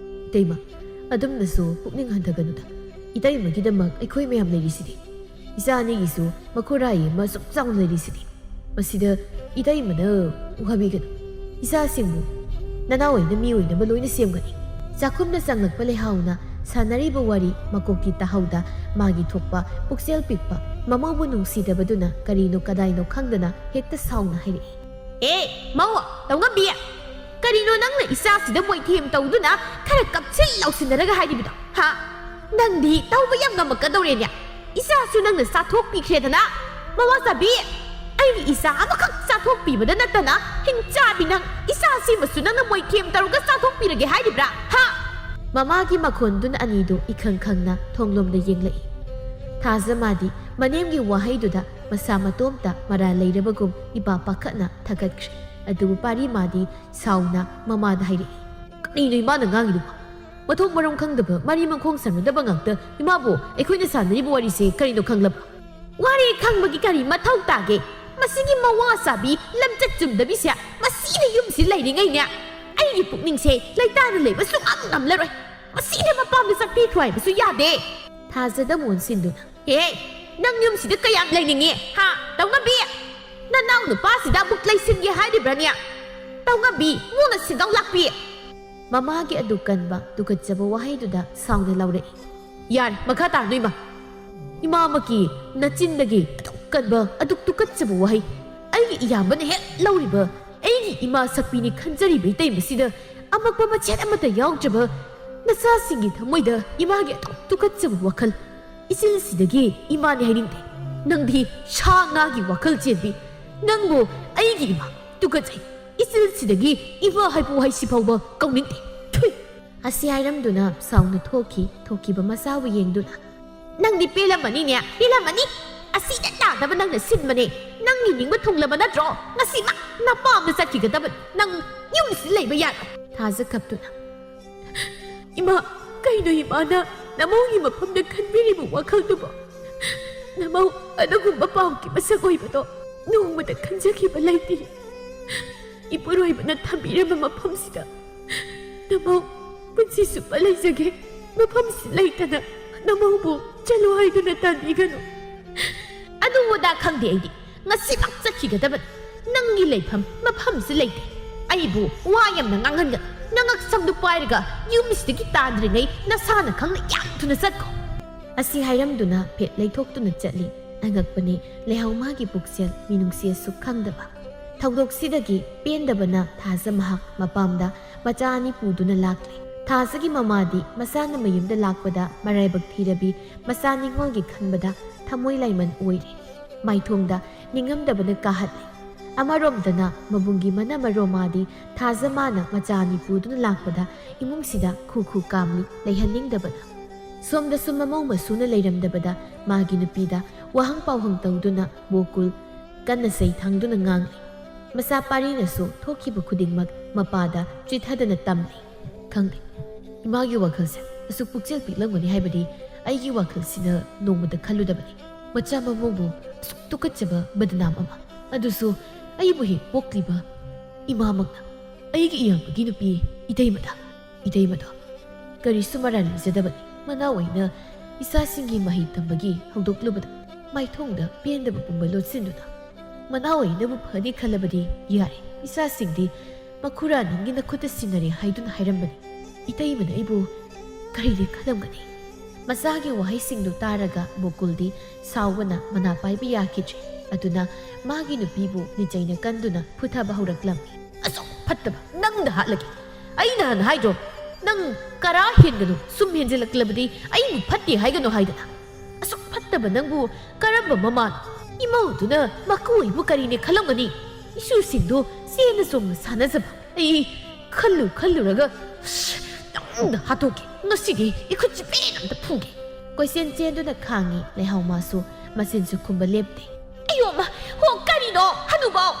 ꯏꯇꯩꯃ ꯑꯗꯨꯝꯅꯁꯨ ꯄꯨꯛꯅꯤꯡ ꯍꯟꯊꯒꯅꯨꯗ ꯏꯇꯩꯃꯒꯤꯗꯃꯛ ꯑꯩꯈꯣꯏ ꯃꯌꯥꯝ ꯂꯩꯔꯤꯁꯤꯗꯤ ꯏꯆꯥ ꯑꯅꯤꯒꯤꯁꯨ ꯃꯈꯨꯔꯥꯏ ꯑꯃ ꯁꯨꯛ ꯆꯥꯎꯅ ꯂꯩꯔꯤꯁꯤꯗꯤ ꯃꯁꯤꯗ ꯏꯇꯩꯃꯅ ꯋꯥꯕꯤꯒꯅꯨ ꯏꯆꯥꯁꯤꯡꯕꯨ ꯅꯅꯥꯎ ꯑꯣꯏꯅ ꯃꯤ ꯑꯣꯏꯅꯕ ꯂꯣꯏꯅ ꯁꯦꯝꯒꯅꯤ ꯆꯥꯛꯈꯨꯝꯗ ꯆꯪꯂꯛꯄ ꯂꯩꯍꯥꯎꯅ ꯁꯥꯟꯅꯔꯤꯕ ꯋꯥꯔꯤ ꯃꯀꯣꯛꯀꯤ ꯇꯥꯍꯧꯗ ꯃꯥꯒꯤ ꯊꯣꯛꯄ ꯄꯨꯛꯆꯦꯜ ꯄꯤꯛꯄ ꯃꯃꯧꯕꯨ ꯅꯨꯡꯁꯤꯗꯕꯗꯨꯅ ꯀꯔꯤꯅꯣ ꯀꯗꯥꯏꯅꯣ ꯈꯪꯗꯅ ꯍꯦꯛꯇ ꯁꯥꯎꯅ ꯍꯥꯏꯔꯛꯏ꯫ ꯃꯧ ꯇꯧꯉꯝꯕꯤ ꯀꯔꯤꯅꯣ ꯅꯪꯅ ꯏꯆꯥꯁꯤꯗ ꯃꯣꯏꯊꯦꯝ ꯇꯧꯗꯨꯅ ꯈꯔ ꯀꯞꯁꯤꯜ ꯂꯥꯎꯁꯤꯟꯅꯔꯒ ꯍꯥꯏꯔꯤꯕꯗꯣ ꯍꯥ ꯅꯪꯗꯤ ꯇꯧꯕ ꯌꯥꯝ ꯉꯝꯃꯛꯀꯗꯧꯔꯦꯅꯦ ꯏꯆꯥꯁꯨ ꯅꯪꯅ ꯆꯥꯊꯣꯛꯄꯤꯈ꯭ꯔꯦꯗꯅ ꯃꯋꯥꯆꯥꯕꯤ ꯑꯩꯒꯤ ꯏꯆꯥ ꯑꯃꯈꯛ ꯆꯥꯊꯣꯛꯄꯤꯕꯗ ꯅꯠꯇꯅ ꯍꯤꯡꯆꯥꯕꯤ ꯅꯪ ꯏꯆꯥꯁꯤꯃꯁꯨ ꯅꯪꯅ ꯃꯣꯏꯊꯦꯝ ꯇꯧꯔꯒ ꯆꯥꯊꯣꯛꯄꯤꯔꯒꯦ ꯍꯥꯏꯔꯤꯕ꯭ꯔꯥ ꯍꯥ ꯃꯃꯥꯒꯤ ꯃꯈꯣꯟꯗꯨꯅ ꯑꯅꯤꯗꯨ ꯏꯈꯪ ꯈꯪꯅ ꯊꯣꯡꯂꯣꯝꯗ ꯌꯦꯡꯂꯛꯏ꯫ ꯊꯥꯖꯃꯥꯗꯤ ꯃꯅꯦꯝꯒꯤ ꯋꯥꯍꯩꯗꯨꯗ ꯃꯁꯥ ꯃꯇꯣꯝꯇ ꯃꯔꯥ ꯂꯩꯔꯕꯒꯨꯝ ꯏꯄꯥ ꯄꯥꯈꯠꯅ ꯊꯥꯒꯠꯈ꯭ꯔꯦ꯫ ꯑꯗꯨꯕꯨ ꯄꯥꯔꯤꯃꯥꯗꯤ ꯁꯥꯎꯅ ꯃꯃꯥꯗ ꯍꯥꯏꯔꯛꯏ꯫ ꯀꯔꯤꯅꯣ ꯏꯃꯥꯅ ꯉꯥꯡꯉꯤꯗꯨꯕꯣ? ꯃꯊꯣꯡ ꯃꯔꯝ ꯈꯪꯗꯕ ꯃꯔꯤ ꯃꯈꯣꯡ ꯁꯝꯅꯗꯕ ꯉꯥꯛꯇ ꯏꯃꯥꯕꯨ ꯑꯩꯈꯣꯏꯅ ꯁꯥꯟꯅꯔꯤꯕ ꯋꯥꯔꯤꯁꯦ ꯀꯔꯤꯅꯣ ꯈꯪꯂꯕ? ꯋꯥꯔꯤ ꯈꯪꯕꯒꯤ ꯀꯔꯤ ꯃꯊꯧ ꯇꯥꯒꯦ? ꯃꯁꯤꯒꯤ ꯃꯋꯥꯆꯥꯕꯤ ꯂꯝꯆꯠ ꯆꯨꯝꯗꯕꯤꯁꯦ ꯃꯁꯤꯅ ꯌꯨꯝꯁꯤ ꯂꯩꯔꯤꯉꯩꯅꯦ ꯑꯩꯒꯤ ꯄꯨꯛꯅꯤꯡꯁꯦ ꯂꯩꯇꯥꯅ ꯂꯩꯕ ꯁꯨꯡꯉꯝ ꯉꯝꯂꯔꯣꯏ꯫ ꯃꯁꯤꯅ ꯃꯄꯥꯝꯗ ꯆꯠꯄꯤꯈ꯭ꯔꯣ ꯍꯥꯏꯕꯁꯨ ꯌꯥꯗꯦ꯫ ꯊꯥꯖꯗ ꯃꯣꯟꯁꯤꯟꯗꯨꯅ ꯅꯪ ꯌꯨꯝꯁꯤꯗ ꯀꯌꯥꯝ ꯂꯩꯅꯤꯡꯉꯤ ꯍꯥ ꯇꯧꯉꯝꯕꯤ ꯅꯅꯥꯎ ꯅꯨꯄꯥꯁꯤꯗ ꯑꯃꯨꯛ ꯂꯩꯁꯤꯟꯒꯦ ꯍꯥꯏꯔꯤꯕ꯭ꯔꯥꯅꯦ ꯇꯧꯉꯝꯕꯤ ꯃꯨꯅ ꯁꯤꯟꯗꯧ ꯂꯥꯛꯄꯤ ꯃꯃꯥꯒꯤ ꯑꯗꯨ ꯀꯟꯕ ꯇꯨꯀꯠꯆꯕ ꯋꯥꯍꯩꯗꯨꯗ ꯁꯥꯎꯅ ꯂꯥꯎꯔꯛꯏ꯫ ꯌꯥꯔꯦ ꯃꯈꯥ ꯇꯥꯔꯅꯨ ꯏꯃꯥ ꯏꯃꯥꯃꯛꯀꯤ ꯅꯆꯤꯟꯗꯒꯤ ꯑꯗꯨꯛ ꯀꯟꯕ ꯑꯗꯨꯛ ꯇꯨꯀꯠꯆꯕ ꯋꯥꯍꯩ ꯑꯩꯒꯤ ꯏꯌꯥꯝꯕꯅ ꯍꯦꯛ ꯂꯧꯔꯤꯕ ꯑꯩꯒꯤ ꯏꯃꯥ ꯁꯛꯄꯤꯅꯤ ꯈꯟꯖꯔꯤꯕ ꯏꯇꯩꯃꯁꯤꯗ ꯑꯃꯛꯄ ꯃꯆꯦꯠ ꯑꯃꯠꯇ ꯌꯥꯎꯗ꯭ꯔꯕ ꯅꯆꯥꯁꯤꯡꯒꯤ ꯊꯃꯣꯏꯗ ꯏꯃꯥꯒꯤ ꯑꯗꯨꯛ ꯇꯨꯀꯠꯆꯕ ꯋꯥꯈꯜ ꯏꯆꯤꯜꯁꯤꯗꯒꯤ ꯏꯃꯥꯅꯤ ꯍꯥꯏꯅꯤꯡꯗꯦ꯫ ꯅꯪꯗꯤ ꯁꯥ ꯉꯥꯒꯤ ꯋꯥꯈꯜ ꯆꯦꯟꯕꯤ ꯅꯪꯕꯨ ꯑꯩꯒꯤ ꯏꯃꯥ ꯇꯨꯀꯠꯆꯩ ꯏꯆꯤꯜꯁꯤꯗꯒꯤ ꯏꯃꯥ ꯍꯥꯏꯕ ꯋꯥꯍꯩꯁꯤ ꯐꯥꯎꯕ ꯀꯧꯅꯤꯡꯗꯦ꯫ ꯑꯁꯤ ꯍꯥꯏꯔꯝꯗꯨꯅ ꯁꯥꯎꯅ ꯊꯣꯛꯈꯤꯕ ꯃꯆꯥꯕꯨ ꯌꯦꯡꯗꯨꯅ ꯅꯪꯗꯤ ꯄꯦꯜꯂꯝꯃꯅꯤꯅꯦ ꯄꯦꯜꯂꯝꯃꯅꯤ ꯑꯁꯤꯗ ꯇꯥꯗꯕ ꯅꯪꯅ ꯁꯤꯟꯕꯅꯦ ꯅꯪꯒꯤ ꯅꯤꯡꯕ ꯊꯨꯡꯂꯕ ꯅꯠꯇ꯭ꯔꯣ ꯉꯁꯤꯃꯛ ꯅꯄꯥꯝꯗ ꯆꯠꯈꯤꯒꯗꯕ ꯅꯪ ꯌꯨꯝꯁꯤ ꯂꯩꯕ ꯌꯥꯔꯣꯏ꯫ ꯊꯥꯖ ꯀꯞꯇꯨꯅ ꯏꯃꯥ ꯀꯩꯅꯣ ꯏꯃꯥꯅ ꯅꯃꯧꯒꯤ ꯃꯐꯝꯗ ꯈꯟꯕꯤꯔꯤꯕ ꯋꯥꯈꯜꯗꯨꯕꯣ ꯅꯃꯧ ꯑꯗꯨꯒꯨꯝꯕ ꯄꯥꯎꯒꯤ ꯃꯁꯛ ꯑꯣꯏꯕꯗꯣ ꯅꯣꯡꯃꯗ ꯈꯟꯖꯈꯤꯕ ꯂꯩꯇꯦ꯫ ꯏꯄꯨꯔꯣꯏꯕꯅ ꯊꯝꯕꯤꯔꯕ ꯃꯐꯝꯁꯤꯗ ꯅꯃꯧ ꯄꯨꯟꯁꯤ ꯆꯨꯞꯄ ꯂꯩꯖꯒꯦ ꯃꯐꯝꯁꯤ ꯂꯩꯇꯅ ꯅꯃꯧꯕꯨ ꯆꯠꯂꯣ ꯍꯥꯏꯗꯨꯅ ꯇꯥꯟꯕꯤꯒꯅꯨ꯫ ꯑꯗꯨꯗ ꯈꯪꯗꯦ ꯑꯩꯗꯤ ꯉꯁꯤꯃꯛ ꯆꯠꯈꯤꯒꯗꯕꯅꯤ ꯅꯪꯒꯤ ꯂꯩꯐꯝ ꯃꯐꯝꯁꯤ ꯂꯩꯇꯦ꯫ ꯑꯩꯕꯨ ꯋꯥ ꯌꯥꯝꯅ ꯉꯥꯡꯍꯟꯒꯅꯨ ꯅꯉꯛ ꯁꯝꯗꯨ ꯄꯥꯏꯔꯒ ꯌꯨꯝꯁꯤꯗꯒꯤ ꯇꯥꯗ꯭ꯔꯤꯉꯩ ꯅꯁꯥꯅ ꯈꯪꯅ ꯌꯥꯝ ꯊꯨꯅ ꯆꯠꯈꯣ꯫ ꯑꯁꯤ ꯍꯥꯏꯔꯝꯗꯨꯅ ꯐꯦꯠ ꯂꯩꯊꯣꯛꯇꯨꯅ ꯆꯠꯂꯤ꯫ ꯑꯉꯛꯄꯅꯤ ꯂꯩꯍꯧ ꯃꯥꯒꯤ ꯄꯨꯛꯆꯦꯜ ꯃꯤꯅꯨꯡꯁꯤ ꯑꯁꯨꯛ ꯈꯪꯗꯕ꯫ ꯊꯧꯗꯣꯛꯁꯤꯗꯒꯤ ꯄꯦꯟꯗꯕꯅ ꯊꯥꯖ ꯃꯍꯥꯛ ꯃꯄꯥꯝꯗ ꯃꯆꯥ ꯑꯅꯤ ꯄꯨꯗꯨꯅ ꯂꯥꯛꯂꯤ꯫ ꯊꯥꯖꯒꯤ ꯃꯃꯥꯗꯤ ꯃꯆꯥꯅ ꯃꯌꯨꯝꯗ ꯂꯥꯛꯄꯗ ꯃꯔꯥꯏꯕꯛ ꯊꯤꯔꯕꯤ ꯃꯆꯥ ꯅꯤꯡꯉꯣꯜꯒꯤ ꯈꯟꯕꯗ ꯊꯃꯣꯏ ꯂꯥꯏꯃꯟ ꯑꯣꯏꯔꯦ꯫ ꯃꯥꯏꯊꯣꯡꯗ ꯅꯤꯡꯉꯝꯗꯕꯅ ꯀꯥꯍꯠꯂꯤ꯫ ꯑꯃꯔꯣꯝꯗꯅ ꯃꯕꯨꯡꯒꯤ ꯃꯅꯃꯔꯣꯃꯥꯗꯤ ꯊꯥꯖ ꯃꯥꯅ ꯃꯆꯥ ꯑꯅꯤ ꯄꯨꯗꯨꯅ ꯂꯥꯛꯄꯗ ꯏꯃꯨꯡꯁꯤꯗ ꯈꯨ ꯀꯥꯝꯂꯤ ꯂꯩꯍꯟꯅꯤꯡꯗꯕꯅ꯫ ꯁꯣꯝꯗꯁꯨ ꯃꯃꯧ ꯃꯁꯨꯅ ꯂꯩꯔꯝꯗꯕꯗ ꯃꯥꯒꯤ ꯅꯨꯄꯤꯗ ꯋꯥꯍꯪ ꯄꯥꯎꯍꯪ ꯇꯧꯗꯨꯅ ꯕꯣꯀꯨꯜ ꯀꯟꯅ ꯆꯩ ꯊꯥꯡꯗꯨꯅ ꯉꯥꯡꯂꯤ꯫ ꯃꯆꯥ ꯄꯥꯔꯤꯅꯁꯨ ꯊꯣꯛꯈꯤꯕ ꯈꯨꯗꯤꯡꯃꯛ ꯃꯄꯥꯗ ꯆꯤꯊꯗꯅ ꯇꯝꯂꯤ꯫ ꯈꯪꯗꯦ ꯏꯃꯥꯒꯤ ꯋꯥꯈꯜꯁꯦ ꯑꯁꯨꯛ ꯄꯨꯛꯆꯦꯜ ꯄꯤꯛꯂꯝꯒꯅꯤ ꯍꯥꯏꯕꯗꯤ ꯑꯩꯒꯤ ꯋꯥꯈꯜꯁꯤꯗ ꯅꯣꯡꯃꯗ ꯈꯜꯂꯨꯗꯕꯅꯤ꯫ ꯃꯆꯥ ꯃꯃꯧꯕꯨ ꯑꯁꯨꯛ ꯇꯨꯀꯠꯆꯕ ꯕꯗꯅꯥꯝ ꯑꯃ ꯑꯗꯨꯁꯨ ꯑꯩꯕꯨ ꯍꯦꯛ ꯄꯣꯛꯂꯤꯕ ꯏꯃꯥꯃꯛꯅ ꯑꯩꯒꯤ ꯏꯌꯥꯝꯕꯒꯤ ꯅꯨꯄꯤ ꯏꯇꯩꯃꯗ ꯀꯔꯤꯁꯨ ꯃꯔꯥꯜ ꯂꯩꯖꯗꯕꯅꯤ꯫ ꯃꯅꯥꯎ ꯑꯣꯏꯅ ꯏꯆꯥꯁꯤꯡꯒꯤ ꯃꯍꯩ ꯇꯝꯕꯒꯤ ꯍꯧꯗꯣꯛꯂꯨꯕꯗ ꯃꯥꯏꯊꯣꯡꯗ ꯄꯦꯟꯗꯕ ꯄꯨꯝꯕ ꯂꯣꯠꯁꯤꯟꯗꯨꯅ ꯃꯅꯥꯎ ꯑꯣꯏꯅꯕꯨ ꯐꯅꯤ ꯈꯜꯂꯕꯗꯤ ꯌꯥꯔꯦ ꯏꯆꯥꯁꯤꯡꯗꯤ ꯃꯈꯨꯔꯥ ꯅꯪꯒꯤ ꯅꯈꯨꯠꯇ ꯁꯤꯟꯅꯔꯦ ꯍꯥꯏꯗꯨꯅ ꯍꯥꯏꯔꯝꯕꯅꯤ꯫ ꯏꯇꯩꯃꯅ ꯑꯩꯕꯨ ꯀꯔꯤꯗꯤ ꯈꯜꯂꯝꯒꯅꯤ? ꯃꯆꯥꯒꯤ ꯋꯥꯍꯩꯁꯤꯡꯗꯨ ꯇꯥꯔꯒ ꯕꯣꯀꯨꯜꯗꯤ ꯁꯥꯎꯕꯅ ꯃꯅꯥ ꯄꯥꯏꯕ ꯌꯥꯈꯤꯗ꯭ꯔꯦ꯫ ꯑꯗꯨꯅ ꯃꯥꯒꯤ ꯅꯨꯄꯤꯕꯨ ꯅꯤꯆꯩꯅ ꯀꯟꯗꯨꯅ ꯐꯨꯊꯕ ꯍꯧꯔꯛꯂꯝꯃꯤ꯫ ꯑꯁꯨꯛ ꯐꯠꯇꯕ ꯅꯪꯗ ꯍꯥꯠꯂꯒꯦ ꯑꯩ ꯅꯍꯥꯟ ꯍꯥꯏꯗ꯭ꯔꯣ ꯅꯪ ꯀꯔꯥ ꯍꯦꯟꯒꯅꯨ ꯁꯨꯝ ꯍꯦꯟꯖꯤꯜꯂꯛꯂꯕꯗꯤ ꯑꯩꯕꯨ ꯐꯠꯇꯦ ꯍꯥꯏꯒꯅꯨ ꯍꯥꯏꯗꯅ꯫ ꯑꯁꯨꯛ ꯐꯠꯇꯕ ꯅꯪꯕꯨ ꯀꯔꯝꯕ ꯃꯃꯥꯅꯣ? ꯏꯃꯧꯗꯨꯅ ꯃꯀꯨ ꯑꯩꯕꯨ ꯀꯔꯤꯅꯦ ꯈꯜꯂꯝꯒꯅꯤ? ꯏꯁꯨꯁꯤꯡꯗꯨ ꯆꯦꯟꯅ ꯆꯣꯡꯅ ꯁꯥꯟꯅꯖꯕ ꯑꯩ ꯈꯜꯂꯨꯔꯒ ꯅꯪꯗ ꯍꯥꯠꯇꯣꯛꯀꯦ ꯉꯁꯤꯗꯤ ꯏꯈꯨꯠꯁꯤ ꯄꯦꯟ ꯑꯝꯇ ꯐꯨꯒꯦ꯫ ꯀꯣꯏꯆꯦꯟ ꯆꯦꯟꯗꯨꯅ ꯈꯥꯡꯉꯤ ꯂꯩꯍꯥꯎ ꯃꯥꯁꯨ ꯃꯆꯤꯟꯁꯨ ꯈꯨꯝꯕ ꯂꯦꯞꯇꯦ꯫ ꯑꯌꯣꯃ ꯍꯣ ꯀꯔꯤꯅꯣ ꯍꯅꯨꯕꯥꯎ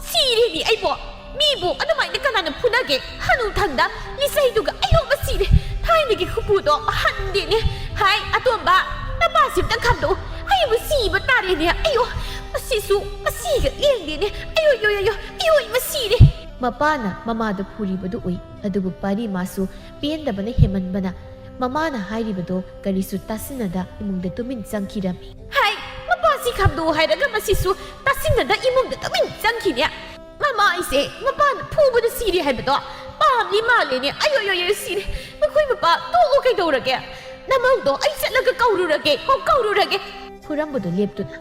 ꯁꯤꯔꯦꯅꯤ ꯑꯩꯕꯣ ꯃꯤꯕꯨ ꯑꯗꯨꯃꯥꯏꯅ ꯀꯅꯥꯅ ꯐꯨꯅꯒꯦ? ꯍꯅꯨꯊꯪꯗ ꯂꯤꯆꯩꯗꯨꯒ ꯑꯌꯣꯃ ꯁꯤꯔꯦ ꯊꯥꯏꯅꯒꯤ ꯈꯨꯄꯨꯗꯣ ꯍꯟꯗꯦꯅꯦ꯫ ꯍꯥꯏ ꯑꯇꯣꯝꯕ ꯅꯄꯥꯁꯤ ꯑꯝꯇ ꯈꯥꯝꯗꯣꯛꯎ ꯑꯩꯕꯨ ꯁꯤꯕ ꯇꯥꯔꯦꯅꯦ꯫ ꯑꯌꯣ ꯃꯁꯤꯒ ꯂꯦꯡꯗꯦꯅꯦ ꯑꯌꯣ ꯃꯁꯤꯔꯦ꯫ ꯃꯄꯥꯅ ꯃꯃꯥꯗ ꯐꯨꯔꯤꯕꯗꯨ ꯎꯏ꯫ ꯑꯗꯨꯕꯨ ꯄꯥꯔꯤꯃꯥꯁꯨ ꯄꯦꯟꯗꯕꯅ ꯍꯦꯃꯟꯕꯅ ꯃꯃꯥꯅ ꯍꯥꯏꯔꯤꯕꯗꯣ ꯀꯔꯤꯁꯨ ꯇꯥꯁꯤꯟꯅꯗ ꯏꯃꯨꯡꯗ ꯇꯨꯃꯤꯟ ꯆꯪꯈꯤꯔꯝꯃꯤ꯫ ꯍꯥꯏ ꯃꯄꯥꯁꯤ ꯈꯥꯝꯗꯣꯛꯎ ꯍꯥꯏꯔꯒ ꯃꯁꯤꯁꯨ ꯇꯥꯁꯤꯟꯅꯗ ꯏꯃꯨꯡꯗ ꯇꯨꯃꯤꯟ ꯆꯪꯈꯤꯅꯦ꯫ ꯃꯃꯥ ꯑꯩꯁꯦ ꯃꯄꯥꯅ ꯐꯨꯕꯗ ꯁꯤꯔꯦ ꯍꯥꯏꯕꯗꯣ ꯄꯥꯝꯂꯤ ꯃꯥꯜꯂꯦꯅꯦ꯫ ꯑꯌꯣ ꯁꯤꯔꯦ ꯃꯈꯣꯏ ꯃꯄꯥ ꯇꯣꯛꯑꯣ ꯀꯩꯗꯧꯔꯒꯦ? ꯅꯃꯧꯗꯣ ꯑꯩ ꯆꯠꯂꯒ ꯀꯧꯔꯨꯔꯒꯦ꯫ ꯐꯨꯔꯝꯕꯗꯣ ꯂꯦꯞꯇꯨꯅ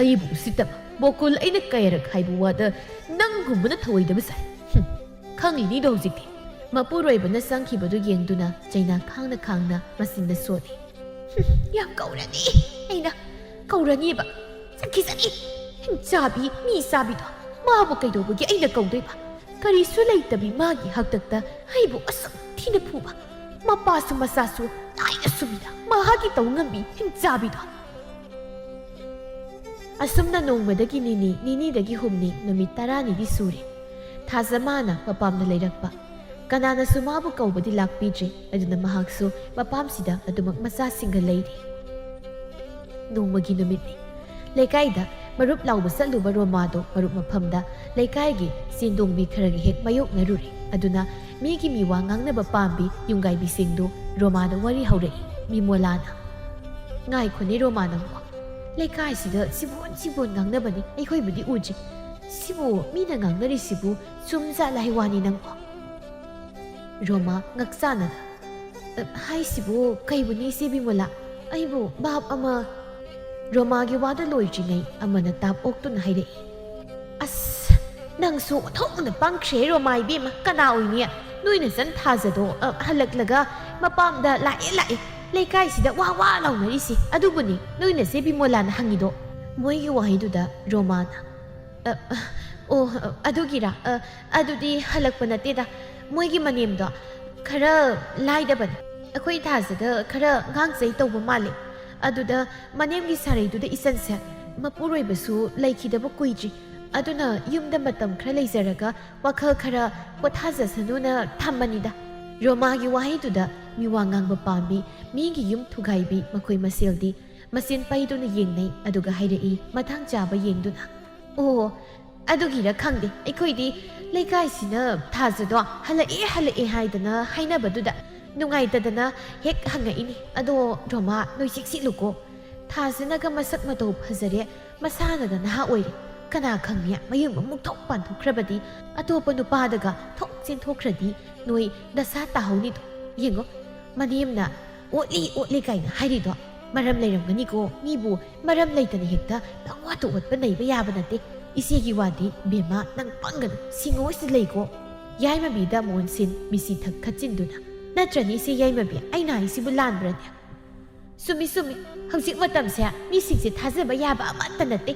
ꯑꯩꯕꯨ ꯎꯁꯤꯠꯇꯕ ꯕꯣꯀꯨꯜ ꯑꯩꯅ ꯀꯌꯥꯔꯛ ꯍꯥꯏꯕ ꯋꯥꯗ ꯅꯪꯒꯨꯝꯕꯅ ꯊꯧꯑꯣꯏꯗꯕ ꯁꯥꯏ ꯈꯪꯂꯤꯅꯤꯗꯣ ꯍꯧꯖꯤꯛꯇꯤ ꯃꯄꯨꯔꯣꯏꯕꯅ ꯆꯪꯈꯤꯕꯗꯨ ꯌꯦꯡꯗꯨꯅ ꯆꯩꯅꯥ ꯈꯥꯡꯅ ꯈꯥꯡꯅ ꯃꯆꯤꯟꯗ ꯁꯣꯜꯂꯤ ꯌꯥꯝ ꯀꯧꯔꯅꯤ ꯑꯩꯅ ꯀꯧꯔꯅꯤꯕ ꯆꯠꯈꯤꯁꯅꯤ ꯆꯥꯕꯤ ꯃꯤ ꯆꯥꯕꯤꯗꯣ ꯃꯥꯕꯨ ꯀꯩꯗꯧꯕꯒꯤ ꯑꯩꯅ ꯀꯧꯗꯣꯏꯕ ꯀꯔꯤꯁꯨ ꯂꯩꯇꯕꯤ ꯃꯥꯒꯤ ꯍꯛꯇꯛꯇ ꯑꯩꯕꯨ ꯑꯁꯨꯛ ꯊꯤꯅ ꯐꯨꯕ ꯃꯄꯥꯁꯨ ꯃꯆꯥꯁꯨ ꯅꯥꯏꯅ ꯁꯨꯕꯤꯗ ꯃꯍꯥꯛꯀꯤ ꯇꯧ ꯉꯝꯕꯤ ꯍꯤꯡꯆꯥꯕꯤꯗꯣ ꯑꯁꯨꯝꯅ ꯅꯣꯡꯃꯗꯒꯤ ꯅꯤꯅꯤꯗꯒꯤ ꯍꯨꯝꯅꯤ ꯅꯨꯃꯤꯠ 10ꯅꯤꯗꯤ ꯁꯨꯔꯦ ꯊꯥꯖꯃꯥꯅ ꯃꯄꯥꯝꯗ ꯂꯩꯔꯛꯄ ꯀꯅꯥꯅꯁꯨ ꯃꯥꯕꯨ ꯀꯧꯕꯗꯤ ꯂꯥꯛꯄꯤꯗ꯭ꯔꯦ ꯑꯗꯨꯅ ꯃꯍꯥꯛꯁꯨ ꯃꯄꯥꯝꯁꯤꯗ ꯑꯗꯨꯃꯛ ꯃꯆꯥꯁꯤꯡꯒ ꯂꯩꯔꯤ ꯅꯣꯡꯃꯒꯤ ꯅꯨꯃꯤꯠꯅꯤ ꯂꯩꯀꯥꯏꯗ ꯃꯔꯨꯞ ꯂꯥꯎꯕ ꯆꯠꯂꯨꯕ ꯔꯣꯃꯥꯗꯣ ꯃꯔꯨꯞ ꯃꯐꯝꯗ ꯂꯩꯀꯥꯏꯒꯤ ꯆꯦꯟꯗꯣꯡꯕꯤ ꯈꯔꯒ ꯍꯦꯛ ꯃꯥꯌꯣꯛꯅꯔꯨꯔꯦ ꯑꯗꯨꯅ ꯃꯤꯒꯤ ꯃꯤꯋꯥ ꯉꯥꯡꯅꯕ ꯄꯥꯝꯕꯤ ꯌꯨꯝꯒꯥꯏꯕꯤꯁꯤꯡꯗꯨ ꯔꯣꯃꯥꯗ ꯋꯥꯔꯤ ꯍꯧꯔꯛꯏ ꯃꯤꯃꯣꯂꯥꯅ ꯉꯥꯏꯈꯣꯅꯦ ꯔꯣꯃꯥ ꯅꯪꯕꯣ ꯂꯩꯀꯥꯏꯁꯤꯗ ꯁꯤꯕꯣꯟ ꯉꯥꯡꯅꯕꯅꯤ ꯑꯩꯈꯣꯏꯕꯨꯗꯤ ꯎꯗ꯭ꯔꯤ ꯁꯤꯕꯨ ꯃꯤꯅ ꯉꯥꯡꯅꯔꯤꯁꯤꯕꯨ ꯆꯨꯝꯖꯥꯠꯂ ꯍꯥꯏꯋꯥꯅꯤ ꯅꯪꯕꯣ ꯔꯣꯃꯥ ꯉꯛꯆꯥꯅꯅ ꯍꯥꯏꯁꯤꯕꯨ ꯀꯩꯕꯨꯅꯤ ꯏꯆꯦ ꯕꯤꯃꯣꯂꯥ ꯑꯩꯕꯨ ꯚꯥꯞ ꯑꯃ ꯔꯣꯃꯥꯒꯤ ꯋꯥꯗ ꯂꯣꯏꯗ꯭ꯔꯤꯉꯩ ꯑꯃꯅ ꯇꯥꯞ ꯑꯣꯛꯇꯨꯅ ꯍꯥꯏꯔꯛꯏ ꯑꯁ ꯅꯪꯁꯨ ꯑꯣꯟꯊꯣꯛꯅ ꯄꯪꯈ꯭ꯔꯦ ꯔꯣꯃꯥ ꯏꯕꯦꯝꯃ ꯀꯅꯥ ꯑꯣꯏꯅꯤ ꯅꯣꯏꯅ ꯆꯟ ꯊꯥꯖꯗꯣ ꯍꯜꯂꯛꯂꯒ ꯃꯄꯥꯝꯗ ꯂꯥꯛꯑꯦ ꯂꯩꯀꯥꯏꯁꯤꯗ ꯋꯥ ꯂꯥꯎꯅꯔꯤꯁꯤ ꯑꯗꯨꯕꯨꯅꯤ ꯅꯣꯏꯅ ꯆꯦ ꯕꯤꯃꯣꯂꯥꯅ ꯍꯪꯉꯤꯗꯣ ꯃꯣꯏꯒꯤ ꯋꯥꯍꯩꯗꯨꯗ ꯔꯣꯃꯥꯅ ꯑꯣ ꯑꯗꯨꯒꯤꯔꯥ ꯑꯗꯨꯗꯤ ꯍꯜꯂꯛꯄ ꯅꯠꯇꯦꯗ ꯃꯣꯏꯒꯤ ꯃꯅꯦꯝꯗꯣ ꯈꯔ ꯂꯥꯏꯗꯕꯅꯤ ꯑꯩꯈꯣꯏ ꯊꯥꯖꯗ ꯈꯔ ꯉꯥꯡꯆꯩ ꯇꯧꯕ ꯃꯥꯜꯂꯦ ꯑꯗꯨꯗ ꯃꯅꯦꯝꯒꯤ ꯁꯥꯔꯩꯗꯨꯗ ꯏꯆꯟꯁꯦ ꯃꯄꯨꯔꯣꯏꯕꯁꯨ ꯂꯩꯈꯤꯗꯕ ꯀꯨꯏꯗ꯭ꯔꯤ ꯑꯗꯨꯅ ꯌꯨꯝꯗ ꯃꯇꯝ ꯈꯔ ꯂꯩꯖꯔꯒ ꯋꯥꯈꯜ ꯈꯔ ꯄꯣꯊꯥꯖꯁꯅꯨꯅ ꯊꯝꯕꯅꯤꯗ ꯔꯣꯃꯥꯒꯤ ꯋꯥꯍꯩꯗꯨꯗ ꯃꯤꯋꯥ ꯉꯥꯡꯕ ꯄꯥꯝꯕꯤ ꯃꯤꯒꯤ ꯌꯨꯝ ꯊꯨꯒꯥꯏꯕꯤ ꯃꯈꯣꯏ ꯃꯁꯦꯜꯗꯤ ꯃꯆꯤꯟ ꯄꯩꯗꯨꯅ ꯌꯦꯡꯅꯩ ꯑꯗꯨꯒ ꯍꯥꯏꯔꯛꯏ ꯃꯊꯪ ꯆꯥꯕ ꯌꯦꯡꯗꯨꯅ ꯑꯣ ꯑꯗꯨꯒꯤꯔ ꯈꯪꯗꯦ ꯑꯩꯈꯣꯏꯗꯤ ꯂꯩꯀꯥꯏꯁꯤꯅ ꯊꯥꯖꯗꯣ ꯍꯜꯂꯛꯑꯦ ꯍꯥꯏꯗꯅ ꯍꯥꯏꯅꯕꯗꯨꯗ ꯅꯨꯡꯉꯥꯏꯇꯗꯅ ꯍꯦꯛ ꯍꯪꯉꯛꯏꯅꯤ ꯑꯗꯣ ꯔꯣꯃꯥ ꯅꯣꯏ ꯆꯦꯛꯁꯤꯜꯂꯨꯀꯣ ꯊꯥꯖꯅꯒ ꯃꯁꯛ ꯃꯇꯧ ꯐꯖꯔꯦ ꯃꯁꯥꯅꯒ ꯅꯍꯥ ꯑꯣꯏꯔꯦ ꯀꯅꯥ ꯈꯪꯅꯤ ꯃꯌꯨꯝ ꯑꯃꯨꯛ ꯊꯣꯛ ꯄꯥꯟꯊꯣꯛꯈ꯭ꯔꯕꯗꯤ ꯑꯇꯣꯞꯄ ꯅꯨꯄꯥꯗꯒ ꯊꯣꯛ ꯆꯦꯟꯊꯣꯛꯈ꯭ꯔꯗꯤ ꯅꯣꯏ ꯗꯁꯥ ꯇꯥꯍꯧꯅꯤꯗꯣ ꯌꯦꯡꯉꯣ ꯃꯅꯦꯝꯅ ꯑꯣꯠꯂꯤ ꯀꯥꯏꯅ ꯍꯥꯏꯔꯤꯗꯣ ꯃꯔꯝ ꯂꯩꯔꯝꯒꯅꯤꯀꯣ ꯃꯤꯕꯨ ꯃꯔꯝ ꯂꯩꯇꯅ ꯍꯦꯛꯇ ꯄꯪꯋꯥꯠꯇ ꯑꯣꯠꯄ ꯅꯩꯕ ꯌꯥꯕ ꯅꯠꯇꯦ ꯏꯆꯦꯒꯤ ꯋꯥꯗꯤ ꯕꯦꯝꯃ ꯅꯪ ꯄꯪꯒꯅꯨ ꯁꯤꯡꯉꯣꯏꯁꯤꯗ ꯂꯩꯀꯣ ꯌꯥꯏꯃꯕꯤꯗ ꯃꯣꯟꯁꯤꯟ ꯃꯤꯁꯤ ꯊꯛ ꯈꯠꯆꯤꯟꯗꯨꯅ ꯅꯠꯇ꯭ꯔꯅꯤ ꯏꯆꯦ ꯌꯥꯏꯃꯕꯤ ꯑꯩꯅ ꯍꯥꯏꯁꯤꯕꯨ ꯂꯥꯟꯕ꯭ꯔꯅꯦ ꯆꯨꯝꯃꯤ ꯍꯧꯖꯤꯛ ꯃꯇꯝꯁꯦ ꯃꯤꯁꯤꯡꯁꯦ ꯊꯥꯖꯕ ꯌꯥꯕ ꯑꯃꯠꯇ ꯅꯠꯇꯦ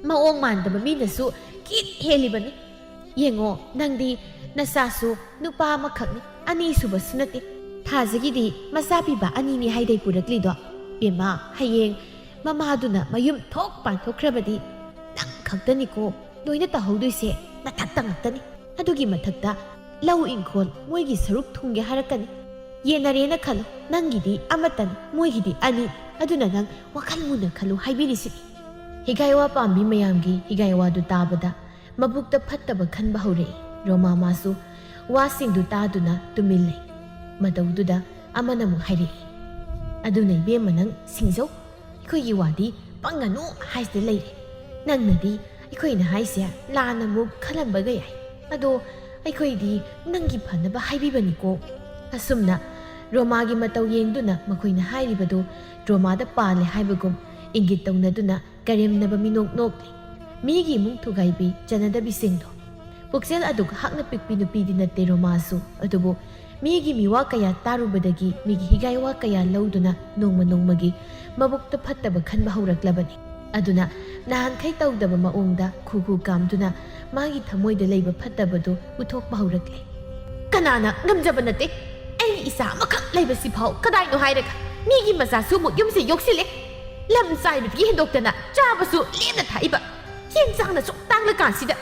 ꯃꯑꯣꯡ ꯃꯥꯟꯗꯕ ꯃꯤꯅꯁꯨ ꯀꯤꯠ ꯍꯦꯜꯂꯤꯕꯅꯤ ꯌꯦꯡꯉꯣ ꯅꯪꯗꯤ ꯅꯆꯥꯁꯨ ꯅꯨꯄꯥ ꯑꯃꯈꯛꯅꯤ ꯑꯅꯤꯁꯨꯕꯁꯨ ꯅꯠꯇꯦ ꯊꯥꯖꯒꯤꯗꯤ ꯃꯆꯥ ꯄꯤꯕ ꯑꯅꯤꯅꯤ ꯍꯥꯏꯗꯩ ꯄꯨꯔꯛꯂꯤꯗꯣ ꯕꯦꯝꯃ ꯍꯌꯦꯡ ꯃꯃꯥꯗꯨꯅ ꯃꯌꯨꯝ ꯊꯣꯛ ꯄꯥꯟꯊꯣꯛꯈ꯭ꯔꯕꯗꯤ ꯅꯪ ꯈꯛꯇꯅꯤꯀꯣ ꯂꯣꯏꯅ ꯇꯧꯍꯧꯗꯣꯏꯁꯦ ꯅꯊꯛꯇ ꯉꯥꯛꯇꯅꯤ ꯑꯗꯨꯒꯤ ꯃꯊꯛꯇ ꯂꯧ ꯏꯪꯈꯣꯜ ꯃꯣꯏꯒꯤ ꯁꯔꯨꯛ ꯊꯨꯡꯒꯦ ꯍꯥꯏꯔꯛꯀꯅꯤ ꯌꯦꯟꯅꯔꯦꯅ ꯈꯜꯂꯨ ꯅꯪꯒꯤꯗꯤ ꯑꯃꯠꯇꯅꯤ ꯃꯣꯏꯒꯤꯗꯤ ꯑꯅꯤ ꯑꯗꯨꯅ ꯅꯪ ꯋꯥꯈꯜ ꯃꯨꯟꯅ ꯈꯜꯂꯨ ꯍꯥꯏꯕꯤꯔꯤꯁꯤꯅꯤ ꯍꯤꯒꯥꯏꯋꯥ ꯄꯥꯝꯕꯤ ꯃꯌꯥꯝꯒꯤ ꯍꯤꯒꯥꯏꯋꯥꯗꯨ ꯇꯥꯕꯗ ꯃꯕꯨꯛꯇ ꯐꯠꯇꯕ ꯈꯟꯕ ꯍꯧꯔꯛꯏ ꯔꯣꯃꯥ ꯃꯥꯁꯨ ꯋꯥꯁꯤꯡꯗꯨ ꯇꯥꯗꯨꯅ ꯇꯨꯃꯤꯟ ꯂꯩ ꯃꯇꯧꯗꯨꯗ ꯑꯃꯅ ꯑꯃꯨꯛ ꯍꯥꯏꯔꯛꯏ ꯑꯗꯨꯅ ꯏꯕꯦꯝꯃ ꯅꯪ ꯁꯤꯡꯖꯧ ꯑꯩꯈꯣꯏꯒꯤ ꯋꯥꯗꯤ ꯄꯪꯒꯅꯨ ꯍꯥꯏꯁꯤꯗ ꯂꯩꯔꯦ ꯅꯪꯅꯗꯤ ꯑꯩꯈꯣꯏꯅ ꯍꯥꯏꯁꯦ ꯂꯥꯟꯅ ꯑꯃꯨꯛ ꯈꯜꯂꯝꯕꯒ ꯌꯥꯏ ꯑꯗꯣ ꯑꯩꯈꯣꯏꯗꯤ ꯅꯪꯒꯤ ꯐꯅꯕ ꯍꯥꯏꯕꯤꯕꯅꯤꯀꯣ ꯑꯁꯨꯝꯅ ꯔꯣꯃꯥꯒꯤ ꯃꯇꯧ ꯌꯦꯡꯗꯨꯅ ꯃꯈꯣꯏꯅ ꯍꯥꯏꯔꯤꯕꯗꯨ ꯔꯣꯃꯥꯗ ꯄꯥꯜꯂꯦ ꯍꯥꯏꯕꯒꯨꯝ ꯏꯪꯒꯤꯠ ꯇꯧꯅꯗꯨꯅ ꯀꯔꯦꯝꯅꯕ ꯃꯤꯅꯣꯛ ꯅꯣꯛꯂꯤ ꯃꯤꯒꯤ ꯏꯃꯨꯡ ꯊꯨꯒꯥꯏꯕꯤ ꯆꯅꯗꯕꯤꯁꯤꯡꯗꯣ ꯄꯨꯛꯆꯦꯜ ꯑꯗꯨꯛ ꯍꯥꯛꯅ ꯄꯤꯛꯄꯤ ꯅꯨꯄꯤꯗꯤ ꯅꯠꯇꯦ ꯔꯣꯃꯥꯁꯨ ꯑꯗꯨꯕꯨ ꯃꯤꯒꯤ ꯃꯤꯋꯥ ꯀꯌꯥ ꯇꯥꯔꯨꯕꯗꯒꯤ ꯃꯤꯒꯤ ꯍꯤꯒꯥꯏꯋꯥ ꯀꯌꯥ ꯂꯧꯗꯨꯅ ꯅꯣꯡꯃꯒꯤ ꯃꯕꯨꯛꯇ ꯐꯠꯇꯕ ꯈꯟꯕ ꯍꯧꯔꯛꯂꯕꯅꯤ ꯑꯗꯨꯅ ꯅꯍꯥꯟꯈꯩ ꯇꯧꯗꯕ ꯃꯑꯣꯡꯗ ꯈꯨ ꯀꯥꯝꯗꯨꯅ ꯃꯥꯒꯤ ꯊꯃꯣꯏꯗ ꯂꯩꯕ ꯐꯠꯇꯕꯗꯨ ꯎꯠꯊꯣꯛꯄ ꯍꯧꯔꯛꯂꯦ ꯀꯅꯥꯅ ꯉꯝꯖꯕ ꯅꯠꯇꯦ ꯑꯩꯒꯤ ꯏꯆꯥ ꯑꯃꯈꯛ ꯂꯩꯕꯁꯤꯐꯥꯎ ꯀꯗꯥꯏꯅꯣ ꯍꯥꯏꯔꯒ ꯃꯤꯒꯤ ꯃꯆꯥꯁꯨ ꯑꯃꯨꯛ ꯌꯨꯝꯁꯦ ꯌꯣꯛꯁꯤꯜꯂꯦ ꯂꯝ ꯆꯥꯏꯕꯗꯒꯤ ꯍꯦꯟꯗꯣꯛꯇꯅ ꯆꯥꯕꯁꯨ ꯂꯦꯝꯅ ꯊꯥꯛꯏꯕ ꯌꯦꯟꯆꯥꯡꯅ ꯁꯨꯛ ꯇꯥꯡꯂꯀꯥꯟꯁꯤꯗ